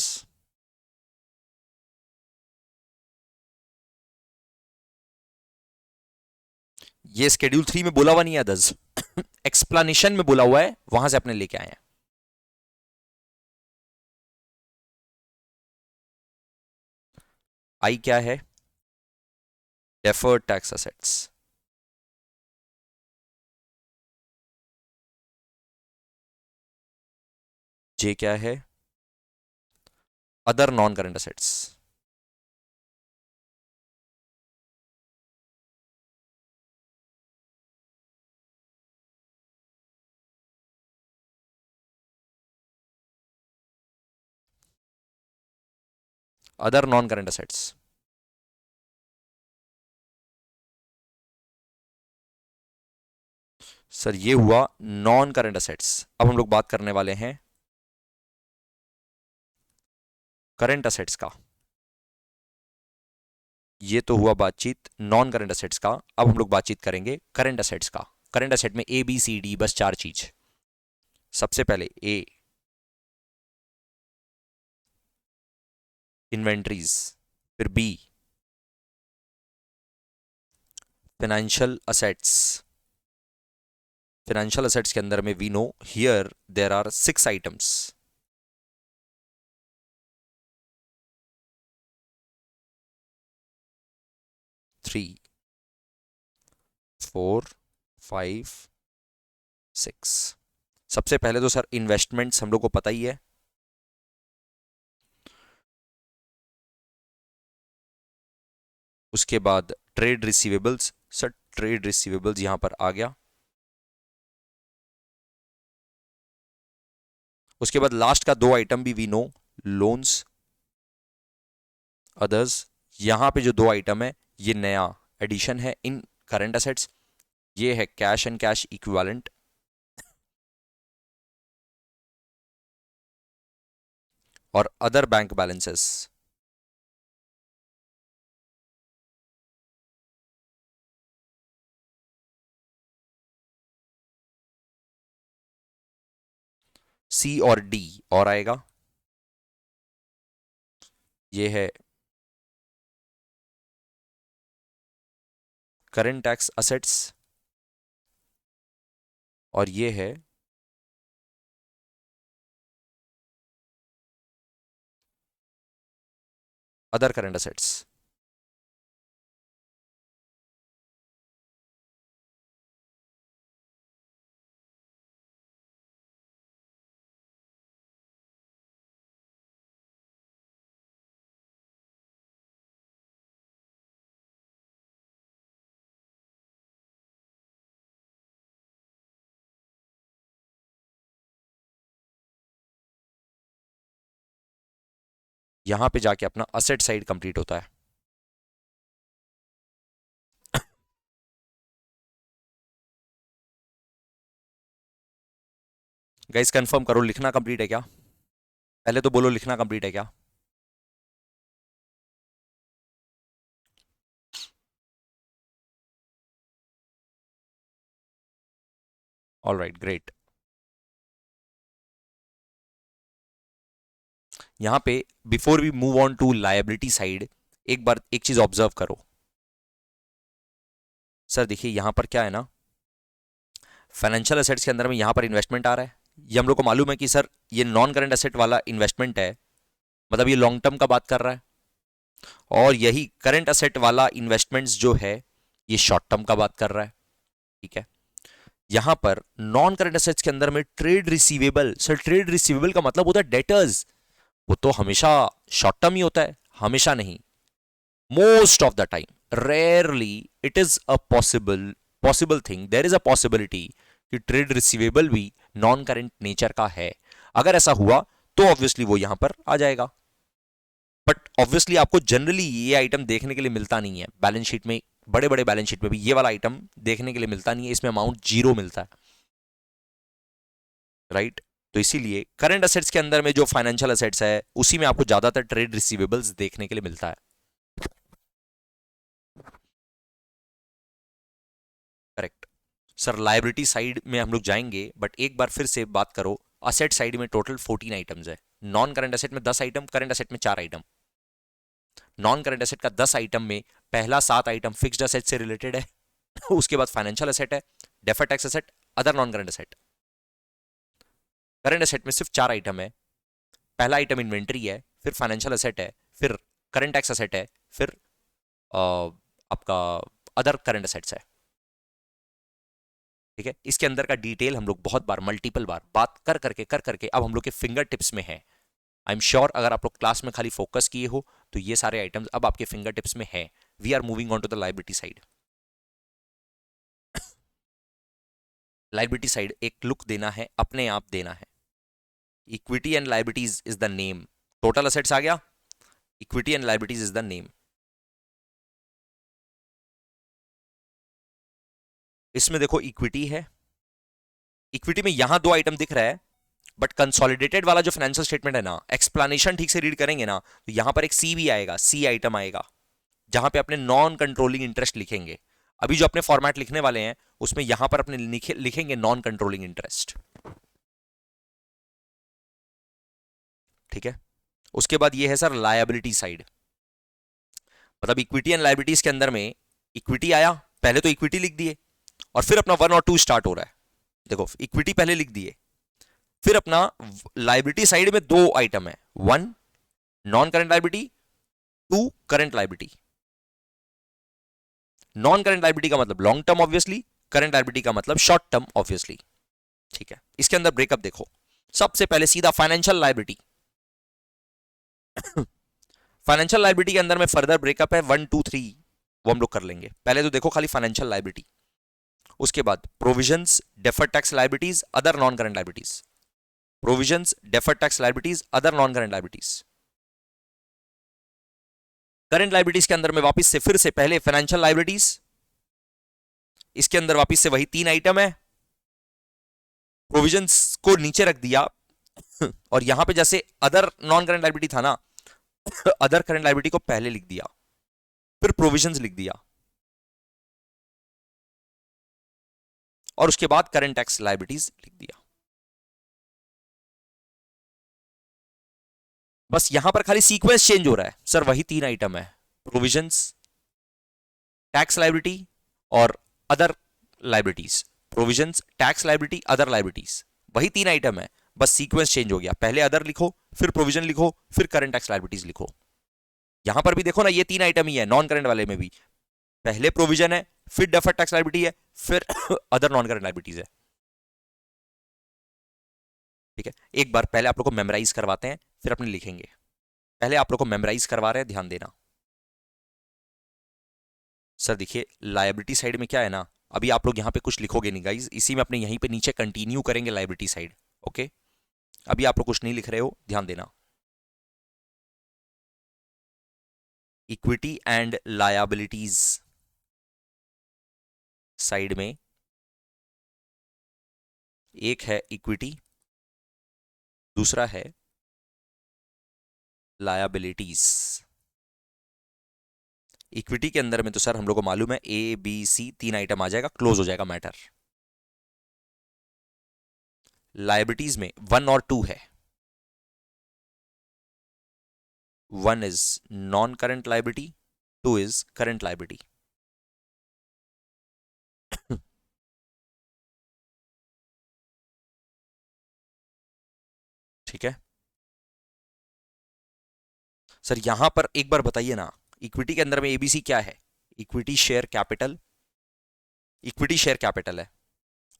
ये स्केड्यूल 3 में बोला हुआ नहीं है अदर्स, एक्सप्लेनेशन में बोला हुआ है, वहां से अपने लेके आए हैं। आई क्या है? Deferred tax assets. जे क्या है? Other non current assets. Other non current assets, sir ये हुआ नॉन करंट असेट्स। अब हम लोग बात करने वाले हैं करंट असेट्स का। ये तो हुआ बातचीत नॉन करंट असेट्स का, अब हम लोग बातचीत करेंगे करंट असेट्स का। करंट असेट में ए बी सी डी बस 4 चीज। सबसे पहले ए, इन्वेंट्रीज, फिर B, financial assets. Financial assets के अंदर में we know here there are 6 items. 3, 4, 5, 6। सबसे पहले तो सर इन्वेस्टमेंट्स हम लोग को पता ही है, उसके बाद trade receivables. Sir trade receivables यहां पर आ गया। उसके बाद लास्ट का 2 आइटम भी वी नो, लोन्स, अदर्स। यहां पे जो 2 आइटम है ये नया एडिशन है इन करंट असेट्स। ये है कैश एंड कैश इक्विवेलेंट, और अदर बैंक बैलेंसेस। सी और डी और आएगा। ये है करंट टैक्स असेट्स, और ये है अदर करंट असेट्स। यहां पे जाके अपना असेट साइड कंप्लीट होता है। गाइस कंफर्म करो, लिखना कंप्लीट है क्या? पहले तो बोलो लिखना कंप्लीट है क्या? All right, great. यहां पे before we move on to liability side, एक बार एक चीज ऑब्जर्व करो। सर देखिए यहां पर क्या है ना, फाइनेंशियल एसेट्स के अंदर में यहां पर इन्वेस्टमेंट आ रहा है, ये हम लोग को मालूम है कि सर ये नॉन करंट एसेट वाला इन्वेस्टमेंट है, मतलब ये लॉन्ग टर्म का बात कर रहा है, और यही करंट एसेट वाला इन्वेस्टमेंट्स जो है ये शॉर्ट टर्म का बात कर रहा है। ठीक है, यहां पर नॉन करंट एसेट्स के अंदर में trade receivable, sir trade receivable का मतलब होता है डेटर्स, वो तो हमेशा शॉर्ट टर्म ही होता है, हमेशा नहीं, most of the time, rarely it is a possible thing, there is a possibility कि ट्रेड रिसीवेबल भी नॉन करंट नेचर का है। अगर ऐसा हुआ तो ऑब्वियसली वो यहां पर आ जाएगा, बट ऑब्वियसली आपको जनरली ये आइटम देखने के लिए मिलता नहीं है बैलेंस शीट में, बड़े बड़े बैलेंस शीट में भी ये वाला आइटम देखने के लिए मिलता नहीं है, इसमें अमाउंट जीरो मिलता है, राइट। तो इसीलिए करंट असेट्स के अंदर में जो फाइनेंशियल असेट्स है उसी में आपको ज्यादातर ट्रेड रिसीवेबल्स देखने के लिए मिलता है। करेक्ट। सर लायबिलिटी साइड में हम लोग जाएंगे, बट एक बार फिर से बात करो, असेट साइड में टोटल 14 आइटम्स है, नॉन करंट असेट में 10 आइटम, करंट असेट में 4 आइटम। नॉन करंट असेट का 10 आइटम में पहला 7 आइटम फिक्स्ड असेट से रिलेटेड है उसके बाद फाइनेंशियल असेट है, deferred tax asset, other non current asset. Current asset में सिर्फ 4 आइटम है, पहला आइटम इन्वेंट्री है, फिर फाइनेंशियल असेट है, फिर करंट टैक्स असेट है, फिर आपका अदर करंट असेट्स है। ठीक है, इसके अंदर का डिटेल हम लोग बहुत बार, मल्टीपल बार बात कर करके अब हम लोग के फिंगर टिप्स में है। आई एम श्योर अगर आप लोग क्लास में खाली फोकस किए हो तो ये सारे आइटम्स अब आपके फिंगर टिप्स में है। We are moving on to the liability side. Liability side एक लुक देना है, अपने आप देना है। Equity and liabilities is the name, total assets आ गया, equity and liabilities is the name. इसमें देखो इक्विटी है, इक्विटी में यहां 2 आइटम दिख रहा है, बट कंसोलिडेटेड वाला जो फाइनेंशियल स्टेटमेंट है ना, एक्सप्लेनेशन ठीक से रीड करेंगे ना तो यहां पर एक सी भी आएगा, सी आइटम आएगा, जहां पे अपने नॉन कंट्रोलिंग इंटरेस्ट लिखेंगे। अभी जो अपने फॉर्मेट लिखने वाले हैं उसमें यहां पर अपने लिखेंगे नॉन कंट्रोलिंग इंटरेस्ट। ठीक है, उसके बाद ये है सर लायबिलिटी साइड, मतलब इक्विटी एंड लायबिलिटीज के अंदर में इक्विटी आया, पहले तो इक्विटी लिख दिए और फिर अपना 1 और 2 स्टार्ट हो रहा है। देखो इक्विटी पहले लिख दिए, फिर अपना लायबिलिटी साइड में 2 आइटम है, 1 non current liability, 2 current liability. Non current liability का मतलब long term obviously, current liability का मतलब शॉर्ट टर्म ऑब्वियसली। ठीक है, इसके अंदर ब्रेकअप देखो, सबसे पहले सीधा फाइनेंशियल लायबिलिटी फाइनेंशियल लायबिलिटी के अंदर में फर्दर ब्रेकअप है 1 2 3, वो हम लोग कर लेंगे, पहले तो देखो खाली फाइनेंशियल लायबिलिटी। उसके बाद provisions, deferred tax liabilities, other non current liabilities, provisions, deferred tax liabilities, other non current liabilities. Current liabilities के अंदर में वापस से फिर से पहले फाइनेंशियल लायबिलिटीज, इसके अंदर वापस से वही 3 आइटम है, प्रोविजंस को नीचे रख दिया और यहां पे जैसे अदर नॉन करंट लायबिलिटी था ना, अदर करंट लायबिलिटी को पहले लिख दिया, फिर प्रोविजंस लिख दिया, और उसके बाद करंट टैक्स लायबिलिटीज लिख दिया। बस यहां पर खाली सीक्वेंस चेंज हो रहा है, सर वही 3 आइटम है, प्रोविजंस, टैक्स लायबिलिटी और other liabilities, provisions, tax liability, other liabilities, वही 3 आइटम है, बस सीक्वेंस चेंज हो गया, पहले अदर लिखो, फिर प्रोविजन लिखो, फिर करंट टैक्स लायबिलिटीज लिखो। यहां पर भी देखो ना ये 3 आइटम ही है, नॉन करंट वाले में भी पहले प्रोविजन है, फिर डेफर्ड टैक्स लायबिलिटी है, फिर अदर नॉन करंट लायबिलिटीज है। ठीक है, एक बार पहले आप लोग को मेमोराइज करवाते हैं फिर अपने लिखेंगे, पहले आप लोग को मेमोराइज करवा रहे हैं, ध्यान देना। सर देखिए लायबिलिटी साइड में क्या है ना, अभी आप लोग यहां पे कुछ लिखोगे नहीं गाइज, इसी में अपने यहीं पे नीचे कंटिन्यू करेंगे लायबिलिटी साइड। ओके, अभी आप लोग कुछ नहीं लिख रहे हो, ध्यान देना। इक्विटी एंड लायबिलिटीज साइड में एक है इक्विटी, दूसरा है लायबिलिटीज। इक्विटी के अंदर में तो सर हम लोग को मालूम है ए बी सी 3 आइटम आ जाएगा, क्लोज हो जाएगा मैटर। लायबिलिटीज में 1 और 2 है, 1 is non current liability, 2 is current liability. ठीक है सर, यहां पर एक बार बताइए ना, इक्विटी के अंदर में एबीसी क्या है? Equity share capital, equity share capital है,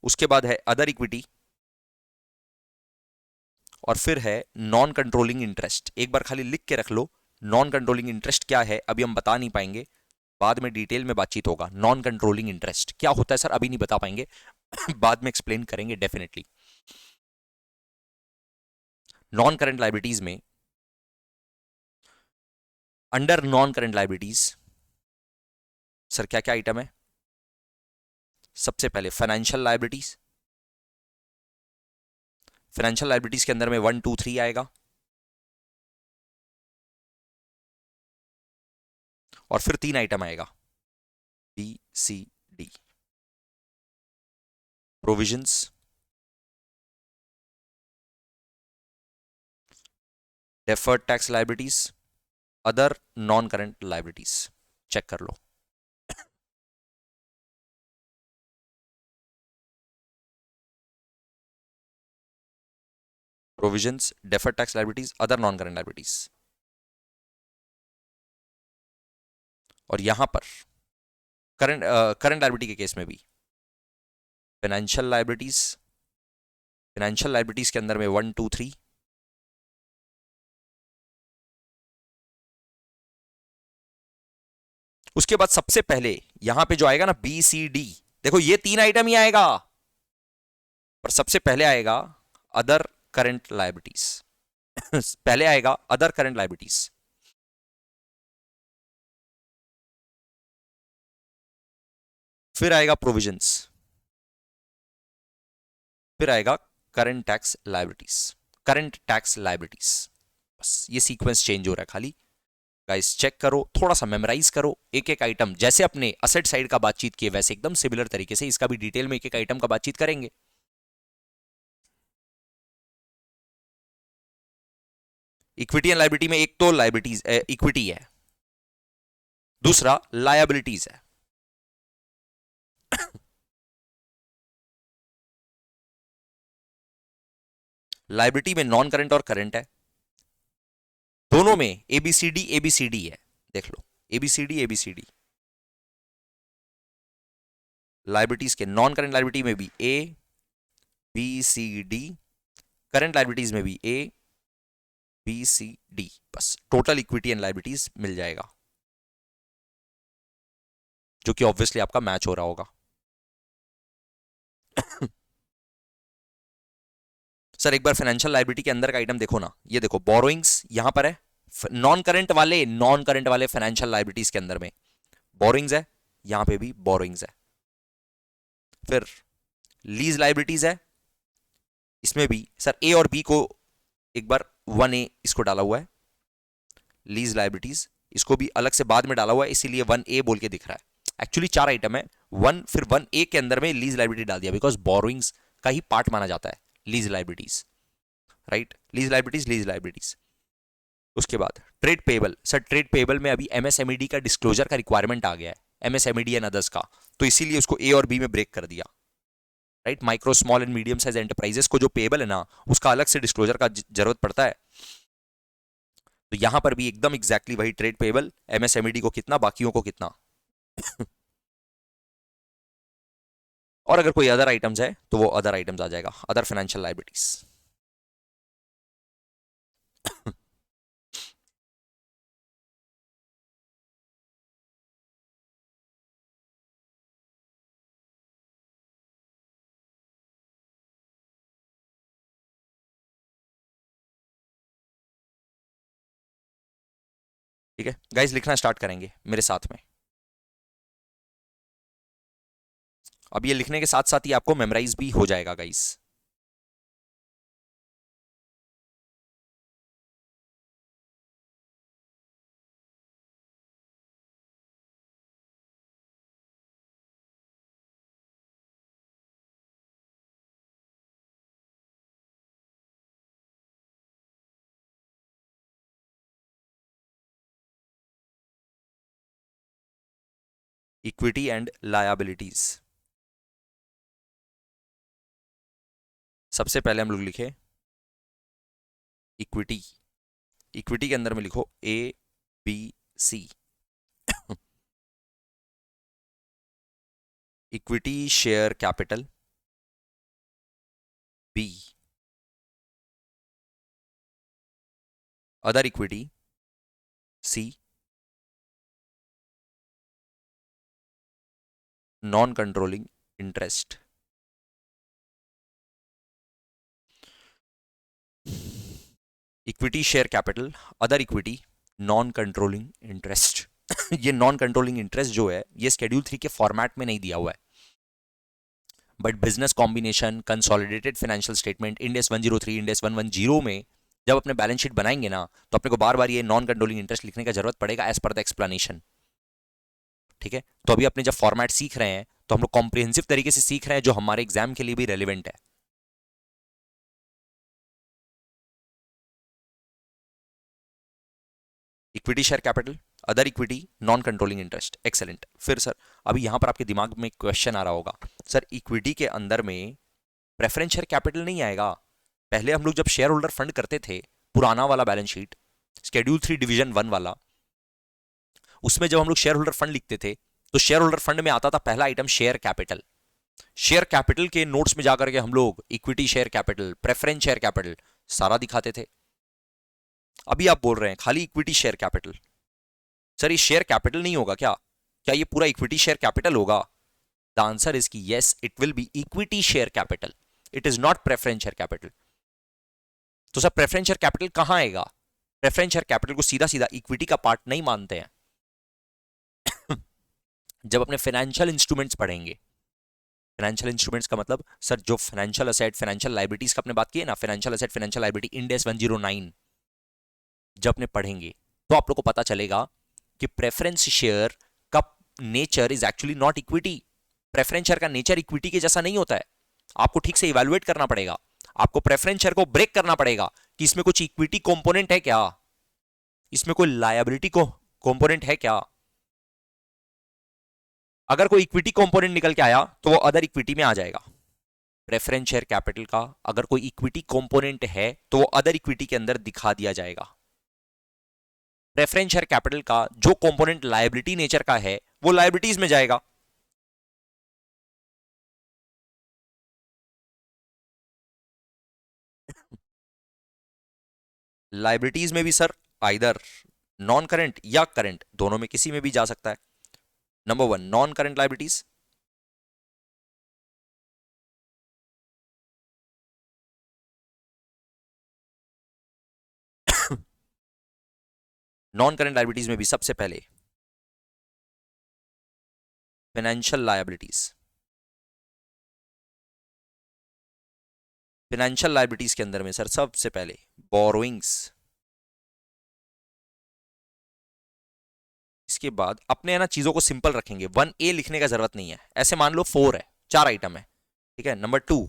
उसके बाद है अदर इक्विटी, और फिर है नॉन कंट्रोलिंग इंटरेस्ट। एक बार खाली लिख के रख लो, नॉन कंट्रोलिंग इंटरेस्ट क्या है अभी हम बता नहीं पाएंगे, बाद में डिटेल में बातचीत होगा। नॉन कंट्रोलिंग इंटरेस्ट क्या होता है सर, अभी नहीं बता पाएंगे बाद में एक्सप्लेन करेंगे डेफिनेटली। नॉन करंट लाइबिलिटीज में, under non current liabilities sir क्या क्या आइटम है? सबसे पहले फाइनेंशियल लाइबिलिटीज, फाइनेंशियल लाइबिलिटीज के अंदर में 1 2 3 आएगा, और फिर 3 आइटम आएगा, BCD, provisions, deferred tax liabilities, other non current liabilities. Check कर लो। Provisions, deferred tax liabilities, other non current liabilities. और यहां पर करंट करंट लाइबिलिटी के केस में भी फाइनेंशियल लाइबिलिटीज, फाइनेंशियल लाइबिलिटीज के अंदर में 1 2 3, उसके बाद सबसे पहले यहां पे जो आएगा ना BCD, देखो ये 3 आइटम ही आएगा, पर सबसे पहले आएगा अदर करंट लाइबिलिटीज पहले आएगा अदर करंट लाइबिलिटीज, फिर आएगा प्रोविजंस, फिर आएगा current tax liabilities, current tax liabilities. बस ये सीक्वेंस चेंज हो रहा है खाली। गाइस चेक करो, थोड़ा सा मेमोराइज करो एक एक आइटम, जैसे अपने असेट साइड का बातचीत किए वैसे एकदम सिमिलर तरीके से इसका भी डिटेल में एक एक आइटम का बातचीत करेंगे। इक्विटी एंड लाइबिलिटी में एक तो लाइबिलिटीज इक्विटी है, दूसरा लायबिलिटीज है। लाइबिलिटी में नॉन करंट और करंट है, दोनों में एबीसीडी एबीसीडी है, देख लो एबीसीडी एबीसीडी। लाइबिलिटीज के नॉन करंट लाइबिलिटी में भी ABCD, करंट लाइबिलिटीज में भी ABCD, बस टोटल इक्विटी एंड लाइबिलिटीज मिल जाएगा, जो कि ऑब्वियसली आपका मैच हो रहा होगा। सर एक बार फाइनेंशियल लाइबिलिटी के अंदर का आइटम देखो ना, ये देखो बोरोइंग्स यहां पर है, नॉन करंट वाले फाइनेंशियल लाइबिलिटीज के अंदर में बोरोइंग्स है, यहां पे भी बोरोइंग्स है। फिर लीज लाइबिलिटीज है, इसमें भी सर A और B को एक बार 1A इसको डाला हुआ है, लीज लाइबिलिटीज इसको भी अलग से बाद में डाला हुआ है, इसीलिए 1A बोल के दिख रहा है। एक्चुअली 4 आइटम है, फिर 1A के अंदर में लीज लाइबिलिटी डाल दिया, बिकॉज बोरोइंग्स का ही पार्ट माना जाता है lease liabilities, right, lease liabilities lease liabilities. उसके बाद trade payable, sir trade payable में अभी MSMED का डिस्क्लोजर का रिक्वायरमेंट आ गया है, MSMED एंड अदर्स का, तो इसीलिए उसको A और B में ब्रेक कर दिया, right. Micro small and medium size enterprises को जो पेबल है ना, उसका अलग से डिस्क्लोजर का जरूरत पड़ता है, तो यहां पर भी एकदम एग्जैक्टली वही ट्रेड पेबल, MSMED को कितना, बाकियों को कितना और अगर कोई अदर आइटम्स है तो वो अदर आइटम्स आ जाएगा, अदर फाइनेंशियल लाइबिलिटीज। ठीक है गाइस, लिखना स्टार्ट करेंगे मेरे साथ में। अब ये लिखने के साथ साथ ही आपको मेमोराइज भी हो जाएगा गाइस। इक्विटी एंड लायबिलिटीज, सबसे पहले हम लोग लिखे इक्विटी, इक्विटी के अंदर में लिखो A B C. Equity share capital B, other equity C, non controlling interest. Equity share capital, other equity, non controlling interest. ये नॉन कंट्रोलिंग इंटरेस्ट जो है ये शेड्यूल 3 के फॉर्मेट में नहीं दिया हुआ है, but business combination, consolidated financial statement, end S 103, end S 110 में जब अपने बैलेंस शीट बनाएंगे ना, तो अपने को बार बार ये नॉन कंट्रोलिंग इंटरेस्ट लिखने का जरूरत पड़ेगा एज पर द एक्सप्लेनेशन। ठीक है, तो अभी अपने जब फॉर्मेट सीख रहे हैं तो हम लोग कॉम्प्रिहेंसिव तरीके से सीख रहे हैं, जो हमारे एग्जाम के लिए भी रेलिवेंट है। Equity share capital, other equity, non controlling interest. Excellent. फिर सर अभी यहां पर आपके दिमाग में क्वेश्चन आ रहा होगा, सर इक्विटी के अंदर में प्रेफरेंस शेयर कैपिटल नहीं आएगा? पहले हम लोग जब शेयर होल्डर फंड करते थे, पुराना वाला बैलेंस शीट, शेड्यूल 3 डिवीजन 1 वाला, उसमें जब हम लोग शेयर होल्डर फंड लिखते थे तो शेयर होल्डर फंड में आता था पहला item share capital. Share capital के नोट्स में जाकर के हम लोग equity share capital, preference share capital सारा दिखाते थे। अभी आप बोल रहे हैं खाली इक्विटी शेयर कैपिटल। सर ये शेयर कैपिटल नहीं होगा क्या? क्या ये पूरा इक्विटी शेयर कैपिटल होगा? द आंसर इज की yes, it will be equity share capital, it is not preference share capital. तो सर प्रेफरेंस शेयर कैपिटल कहां आएगा? प्रेफरेंस शेयर कैपिटल को सीधा सीधा इक्विटी का पार्ट नहीं मानते हैं। जब अपने फाइनेंशियल इंस्ट्रूमेंट्स पढ़ेंगे, फाइनेंशियल इंस्ट्रूमेंट्स का मतलब सर जो फाइनेंशियल असेट, फाइनेंशियल लाइबिलिटीज का आपने बात की है ना, financial asset, financial liability, end S 109 जब अपने पढ़ेंगे तो आप लोग को पता चलेगा कि प्रेफरेंस शेयर का nature is actually not equity. Preference share का नेचर इक्विटी के जैसा नहीं होता है। आपको ठीक से इवेलुएट करना पड़ेगा, आपको प्रेफरेंस शेयर को ब्रेक करना पड़ेगा कि इसमें कुछ इक्विटी कंपोनेंट है क्या, इसमें कोई लायबिलिटी को कंपोनेंट है क्या। अगर कोई इक्विटी कंपोनेंट निकल के आया तो वो अदर इक्विटी में आ जाएगा। प्रेफरेंस शेयर कैपिटल का अगर कोई इक्विटी कंपोनेंट है तो वो अदर इक्विटी के अंदर दिखा दिया जाएगा। प्रेफरेंस शेयर कैपिटल का जो कंपोनेंट लायबिलिटी नेचर का है वो लायबिलिटीज में जाएगा। लायबिलिटीज में भी सर आइदर नॉन करंट या करंट, दोनों में किसी में भी जा सकता है। Number 1 non current liabilities, non current liabilities में भी सबसे पहले फाइनेंशियल लायबिलिटीज। फाइनेंशियल लायबिलिटीज के अंदर में सर सबसे पहले बोरोइंग्स, इसके बाद अपने है ना चीजों को सिंपल रखेंगे, 1A लिखने का जरूरत नहीं है, ऐसे मान लो 4 है, 4 आइटम है। ठीक है, नंबर 2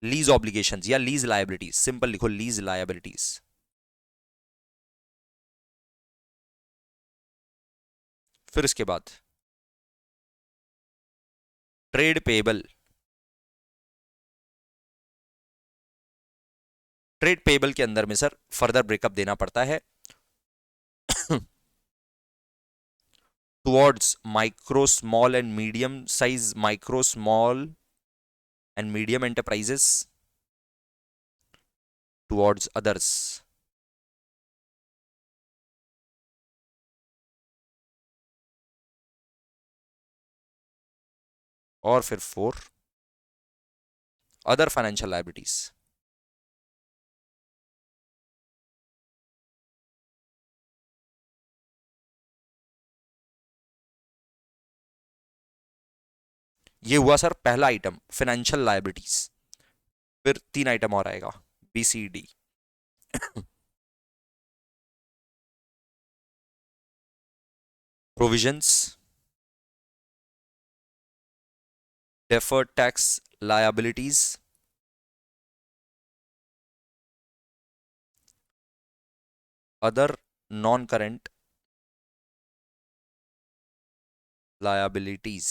लीज ऑब्लिगेशन या लीज लायबिलिटीज, सिंपल लिखो लीज लायबिलिटीज। फिर इसके बाद ट्रेड पेबल, ट्रेड पेबल के अंदर में सर फर्दर ब्रेकअप देना पड़ता है towards micro small and medium size, micro small and medium enterprises towards others. और फिर 4 अदर फाइनेंशियल लायबिलिटीज। ये हुआ सर पहला आइटम फाइनेंशियल लायबिलिटीज। फिर 3 आइटम और आएगा BCD। Provisions, deferred tax liabilities, other non-current liabilities।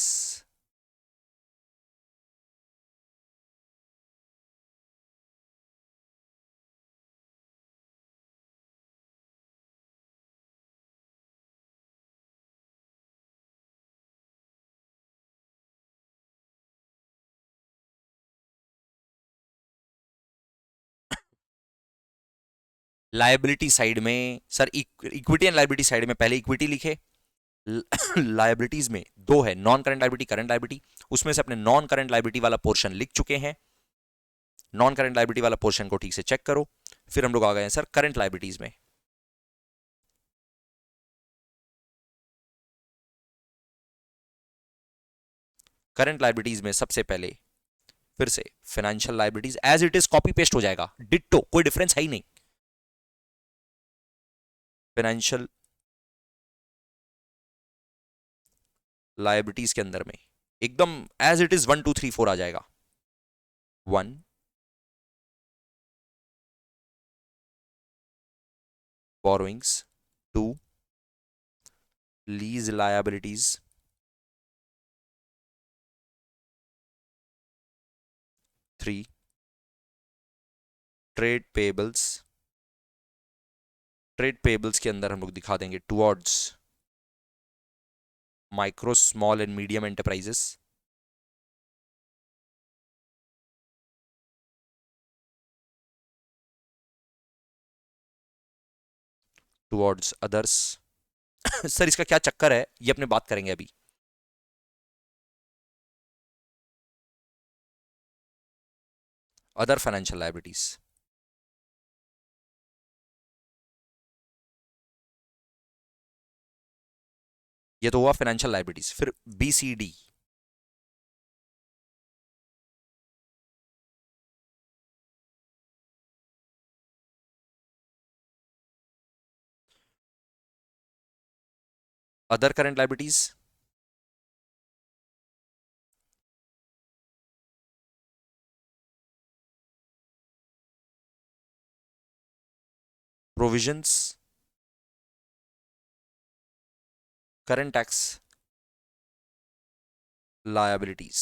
Liability side में sir equity and liability side में पहले इक्विटी लिखे, लायबिलिटीज में दो है, non current liability, current liability. उसमें से अपने नॉन करंट लायबिलिटी वाला पोर्शन लिख चुके हैं, नॉन करंट लायबिलिटी वाला पोर्शन को ठीक से चेक करो। फिर हम लोग आ गए हैं सर करंट लायबिलिटीज में। करंट लायबिलिटीज में सबसे पहले फिर से financial liabilities as it is copy paste हो जाएगा, डिट्टो, कोई डिफरेंस है ही नहीं। फाइनेंशियल लायबिलिटीज के अंदर में एकदम एज इट इज 1 2 3 4 आ जाएगा। 1 borrowings, 2 lease liabilities, 3 trade payables। Trade payables के अंदर हम लोग दिखा देंगे towards micro small and medium enterprises, towards others. Sir इसका क्या चक्कर है ये अपने बात करेंगे अभी। अदर फाइनेंशियल लायबिलिटीज, ये तो हुआ फाइनेंशियल लायबिलिटीज। फिर BCD, other current liabilities, provisions, current tax liabilities,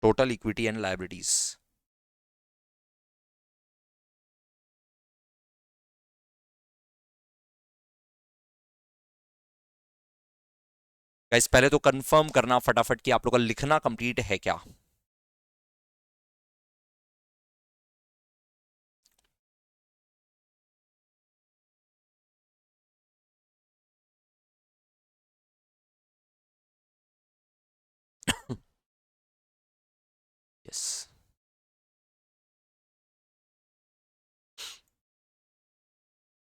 total equity and liabilities. Guys पहले तो कंफर्म करना फटाफट कि आप लोग का लिखना कंप्लीट है क्या। यस,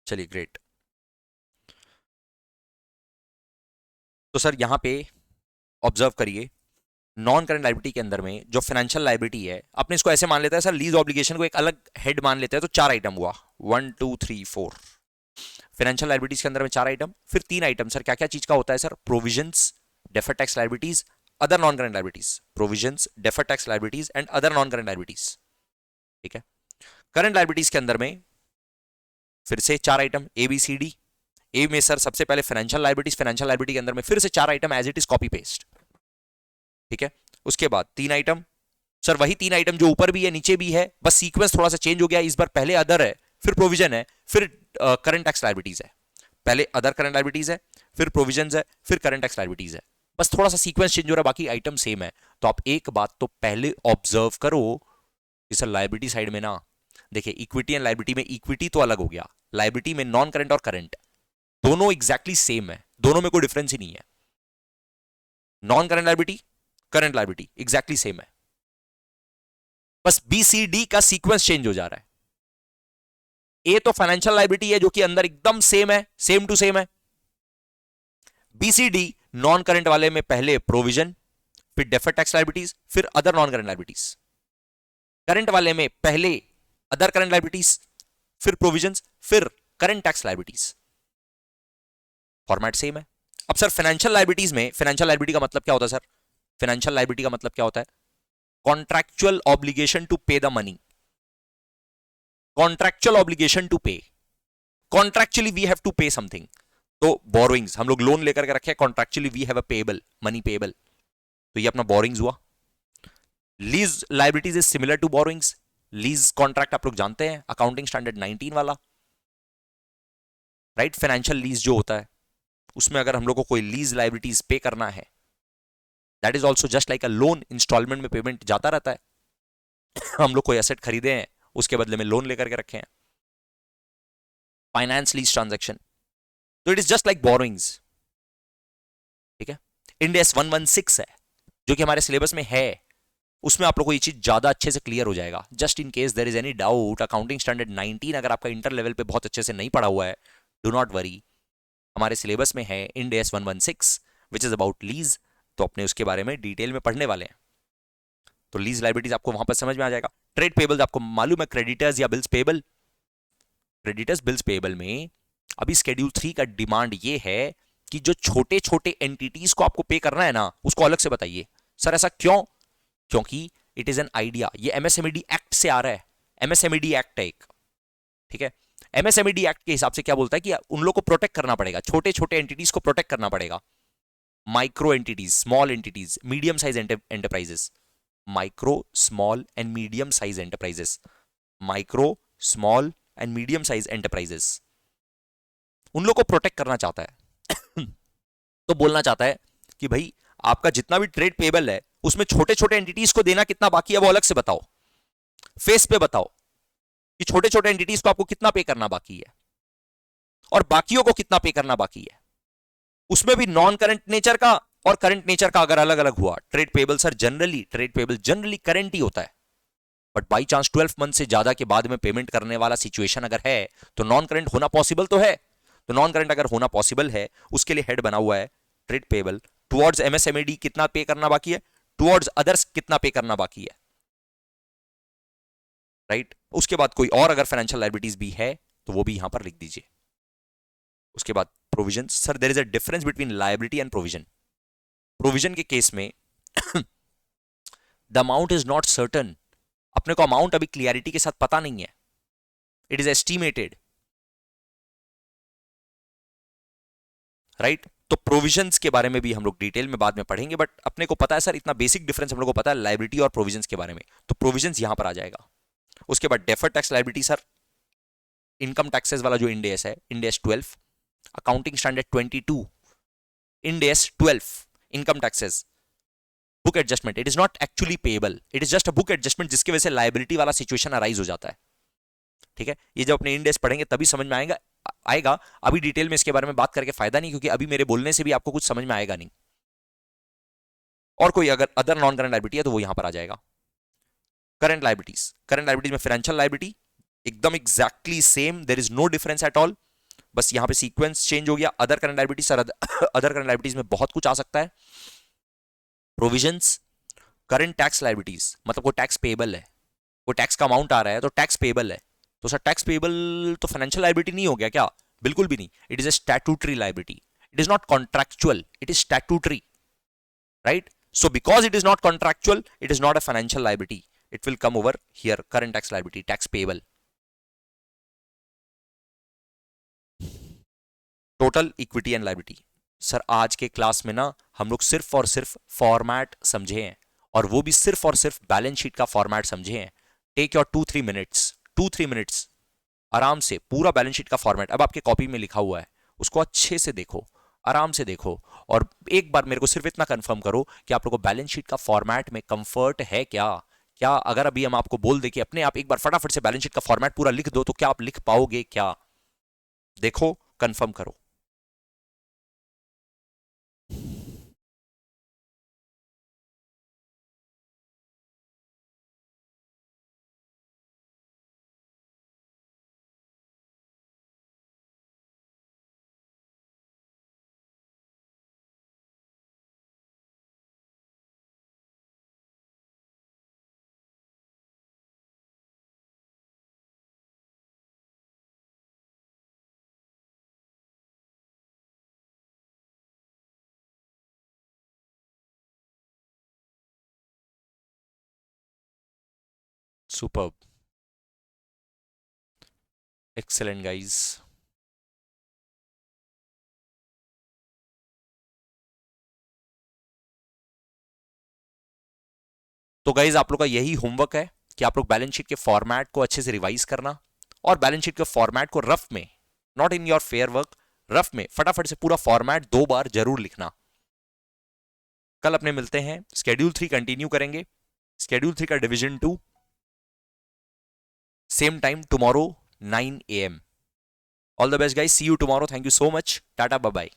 चलिए ग्रेट। तो सर यहां पे ऑब्जर्व करिए, नॉन करंट लायबिलिटी के अंदर में जो फाइनेंशियल लायबिलिटी है, अपने इसको ऐसे मान लेते हैं सर, लीज ऑब्लिगेशन को एक अलग हेड मान लेते हैं, तो 4 आइटम हुआ, 1 2 3 4। फाइनेंशियल लायबिलिटीज के अंदर में 4 आइटम, फिर 3 आइटम सर क्या क्या चीज का होता है sir, provisions, deferred tax liabilities, other non current liabilities, provisions, deferred tax liabilities and other non current liabilities. ठीक है, करंट लायबिलिटीज के अंदर में फिर से 4 item A B C D. A में सर सबसे पहले फाइनेंशियल लायबिलिटीज, फाइनेंशियल लायबिलिटी के अंदर में फिर से 4 item as it is copy paste. ठीक है, उसके बाद 3 आइटम, सर वही 3 आइटम जो ऊपर भी है नीचे भी है, बस सीक्वेंस थोड़ा सा चेंज हो गया। इस बार पहले अदर है, फिर प्रोविजन है, फिर करंट टैक्स लायबिलिटीज है। पहले अदर करंट लायबिलिटीज है, फिर प्रोविजंस है, फिर करंट टैक्स लायबिलिटीज है। बस थोड़ा सा सीक्वेंस चेंज हो रहा है, बाकी आइटम सेम है। तो आप एक बात तो पहले ऑब्जर्व करो कि सर लायबिलिटी साइड में ना, देखिए इक्विटी एंड लायबिलिटी में इक्विटी तो अलग हो गया, लायबिलिटी में नॉन करंट और करंट दोनों एग्जैक्टली सेम है, दोनों में कोई डिफरेंस ही नहीं है। Non current liability, current liability exactly same है, बस बीसीडी का सीक्वेंस चेंज हो जा रहा है। ए तो फाइनेंशियल लायबिलिटी है जो कि अंदर एकदम सेम है, सेम टू सेम है। बीसीडी नॉन करंट वाले में पहले प्रोविजन, फिर डेफर्ड टैक्स लायबिलिटीज, फिर other non current liabilities. Current वाले में पहले अदर करंट लायबिलिटीज, फिर प्रोविजंस, फिर current tax liabilities. Format same है। अब सर फाइनेंशियल लायबिलिटीज में, फाइनेंशियल लायबिलिटी का मतलब क्या होता है सर, फाइनेंशियल लायबिलिटी का मतलब क्या होता है, contractual obligation to pay the money, contractual obligation to pay, contractually we have to pay something. तो बोरोइंग्स, हम लोग लोन लेकर के रखे, contractually we have a payable, money payable, तो ये अपना बोरोइंग्स हुआ। Lease liabilities is similar to borrowings. Lease contract आप लोग जानते हैं, अकाउंटिंग स्टैंडर्ड 19 वाला, राइट। फाइनेंशियल लीज जो होता है उसमें अगर हम लोग को कोई लीज लायबिलिटीज पे करना है, that is also just like a loan, instalment में पेमेंट जाता रहता है। हम लोग कोई एसेट खरीदे हैं, उसके बदले में लोन लेकर के रखे हैं, फाइनेंस लीज ट्रांजैक्शन, तो it is just like borrowings. ठीक है, इंड एस 116 है जो कि हमारे सिलेबस में है, उसमें आप लोग को ये चीज ज्यादा अच्छे से क्लियर हो जाएगा। Just in case there is any doubt, accounting standard 19 अगर आपका इंटर लेवल पे बहुत अच्छे से नहीं पढ़ा हुआ है, डू नॉट वरी, हमारे सिलेबस में है end S 116 which is about lease, तो अपने उसके बारे में डिटेल में पढ़ने वाले हैं। तो लीज लाइबिलिटीज आपको वहां पर समझ में आ जाएगा। ट्रेड पेबल्स आपको मालूम है, क्रेडिटर्स या bills payable, creditors bills payable में अभी स्केड्यूल 3 का डिमांड ये है कि जो छोटे छोटे एंटिटीज को आपको पे करना है ना, उसको अलग से बताइए। सर ऐसा क्यों? क्योंकि इट इज एन आइडिया, ये एमएसएमईडी एक्ट से आ रहा है, एमएसएमईडी एक्ट है एक। ठीक है, एमएसएमईडी एक्ट के हिसाब से क्या बोलता है कि उन लोग को प्रोटेक्ट करना पड़ेगा, छोटे छोटे एंटिटीज को प्रोटेक्ट करना पड़ेगा, micro entities, small entities, medium size enterprises, micro small and medium size enterprises, micro small and medium size enterprises, उन लोग को प्रोटेक्ट करना चाहता है। तो बोलना चाहता है कि भाई आपका जितना भी ट्रेड पेबल है उसमें छोटे छोटे एंटिटीज को देना कितना बाकी है वो अलग से बताओ, फेस पे बताओ कि छोटे छोटे एंटिटीज को आपको कितना पे करना बाकी है और बाकियों को कितना पे करना बाकी है। उसमें भी नॉन करंट नेचर का और करंट नेचर का अगर अलग अलग हुआ, trade payable sir generally, trade payable generally current ही होता है, बट बाई चांस 12 मंथ से ज्यादा के बाद में पेमेंट करने वाला सिचुएशन अगर है तो नॉन करंट होना पॉसिबल तो है। तो नॉन करंट अगर होना पॉसिबल है उसके लिए हेड बना हुआ है ट्रेड पेबल, टुवर्ड्स एमएसएमईडी कितना पे करना बाकी है, टुवर्ड्स अदर्स कितना पे करना बाकी है, राइट। उसके बाद कोई और अगर फाइनेंशियल लायबिलिटीज भी है तो वो भी यहां पर लिख दीजिए। उसके बाद provision, sir there is a difference between liability and provision. Provision के केस में the amount is not certain, अपने को अमाउंट अभी क्लियरिटी के साथ पता नहीं है, इट इज एस्टिमेटेड, राइट। तो प्रोविजंस के बारे में भी हम लोग डिटेल में बाद में पढ़ेंगे, बट अपने को पता है सर, इतना बेसिक डिफरेंस हम लोग को पता है लायबिलिटी और प्रोविजंस के बारे में, तो प्रोविजंस यहां पर आ जाएगा। उसके बाद deferred tax liability, sir income taxes वाला जो इंड एस है, end S 12, accounting standard 22, end S 12, income taxes, book adjustment, it is not actually payable, it is just a book adjustment जिसकी वजह से लायबिलिटी वाला सिचुएशन अराइज हो जाता है। ठीक है, ये जब अपने इंड एस पढ़ेंगे तभी समझ में आएगा, अभी डिटेल में इसके बारे में बात करके फायदा नहीं, क्योंकि अभी मेरे बोलने से भी आपको कुछ समझ में आएगा नहीं। और कोई अगर अदर नॉन करंट लायबिलिटी है तो वो यहां पर आ जाएगा। करंट लायबिलिटीज, करंट लायबिलिटीज में फाइनेंशियल लायबिलिटी एकदम exactly same, there is no difference at all, बस यहां पे सीक्वेंस चेंज हो गया। Other current liabilities, sir other current liabilities में बहुत कुछ आ सकता है। प्रोविजंस, करंट टैक्स लायबिलिटीज मतलब वो टैक्स पेएबल है, वो टैक्स का अमाउंट आ रहा है तो टैक्स पेएबल है, तो सर टैक्स पेएबल तो फाइनेंशियल लायबिलिटी नहीं हो गया क्या? बिल्कुल भी नहीं, it is a statutory liability, it is not contractual, it is statutory, right. So because it is not contractual, it is not a financial liability. It will come over here, current tax liability, tax payable. Total equity and liability. Sir आज के class में ना हम लोग सिर्फ और सिर्फ format समझे हैं, और वो भी सिर्फ और सिर्फ बैलेंस शीट का फॉर्मेट समझे हैं। टेक योर 2-3 मिनट्स, 2-3 मिनट्स आराम से पूरा बैलेंस शीट का फॉर्मेट अब आपके कॉपी में लिखा हुआ है, उसको अच्छे से देखो, आराम से देखो, और एक बार मेरे को सिर्फ इतना कंफर्म करो कि आप लोगों को बैलेंस शीट का फॉर्मेट में कंफर्ट है क्या। क्या अगर अभी हम आपको बोल दे कि अपने आप एक बार फटाफट से बैलेंस शीट का फॉर्मेट पूरा लिख दो, तो क्या आप लिख पाओगे क्या? देखो, कंफर्म करो। Superb, excellent guys. तो गाइज आप लोग का यही होमवर्क है कि आप लोग बैलेंस शीट के फॉर्मेट को अच्छे से रिवाइज करना, और बैलेंस शीट के फॉर्मेट को रफ में, not in your fair work, rough में फटाफट से पूरा फॉर्मेट 2 बार जरूर लिखना। कल अपने मिलते हैं, स्केड्यूल 3 कंटिन्यू करेंगे, स्केड्यूल 3 का division 2 same time tomorrow 9 a.m. All the best guys, see you tomorrow. Thank you so much. Tata, bye bye.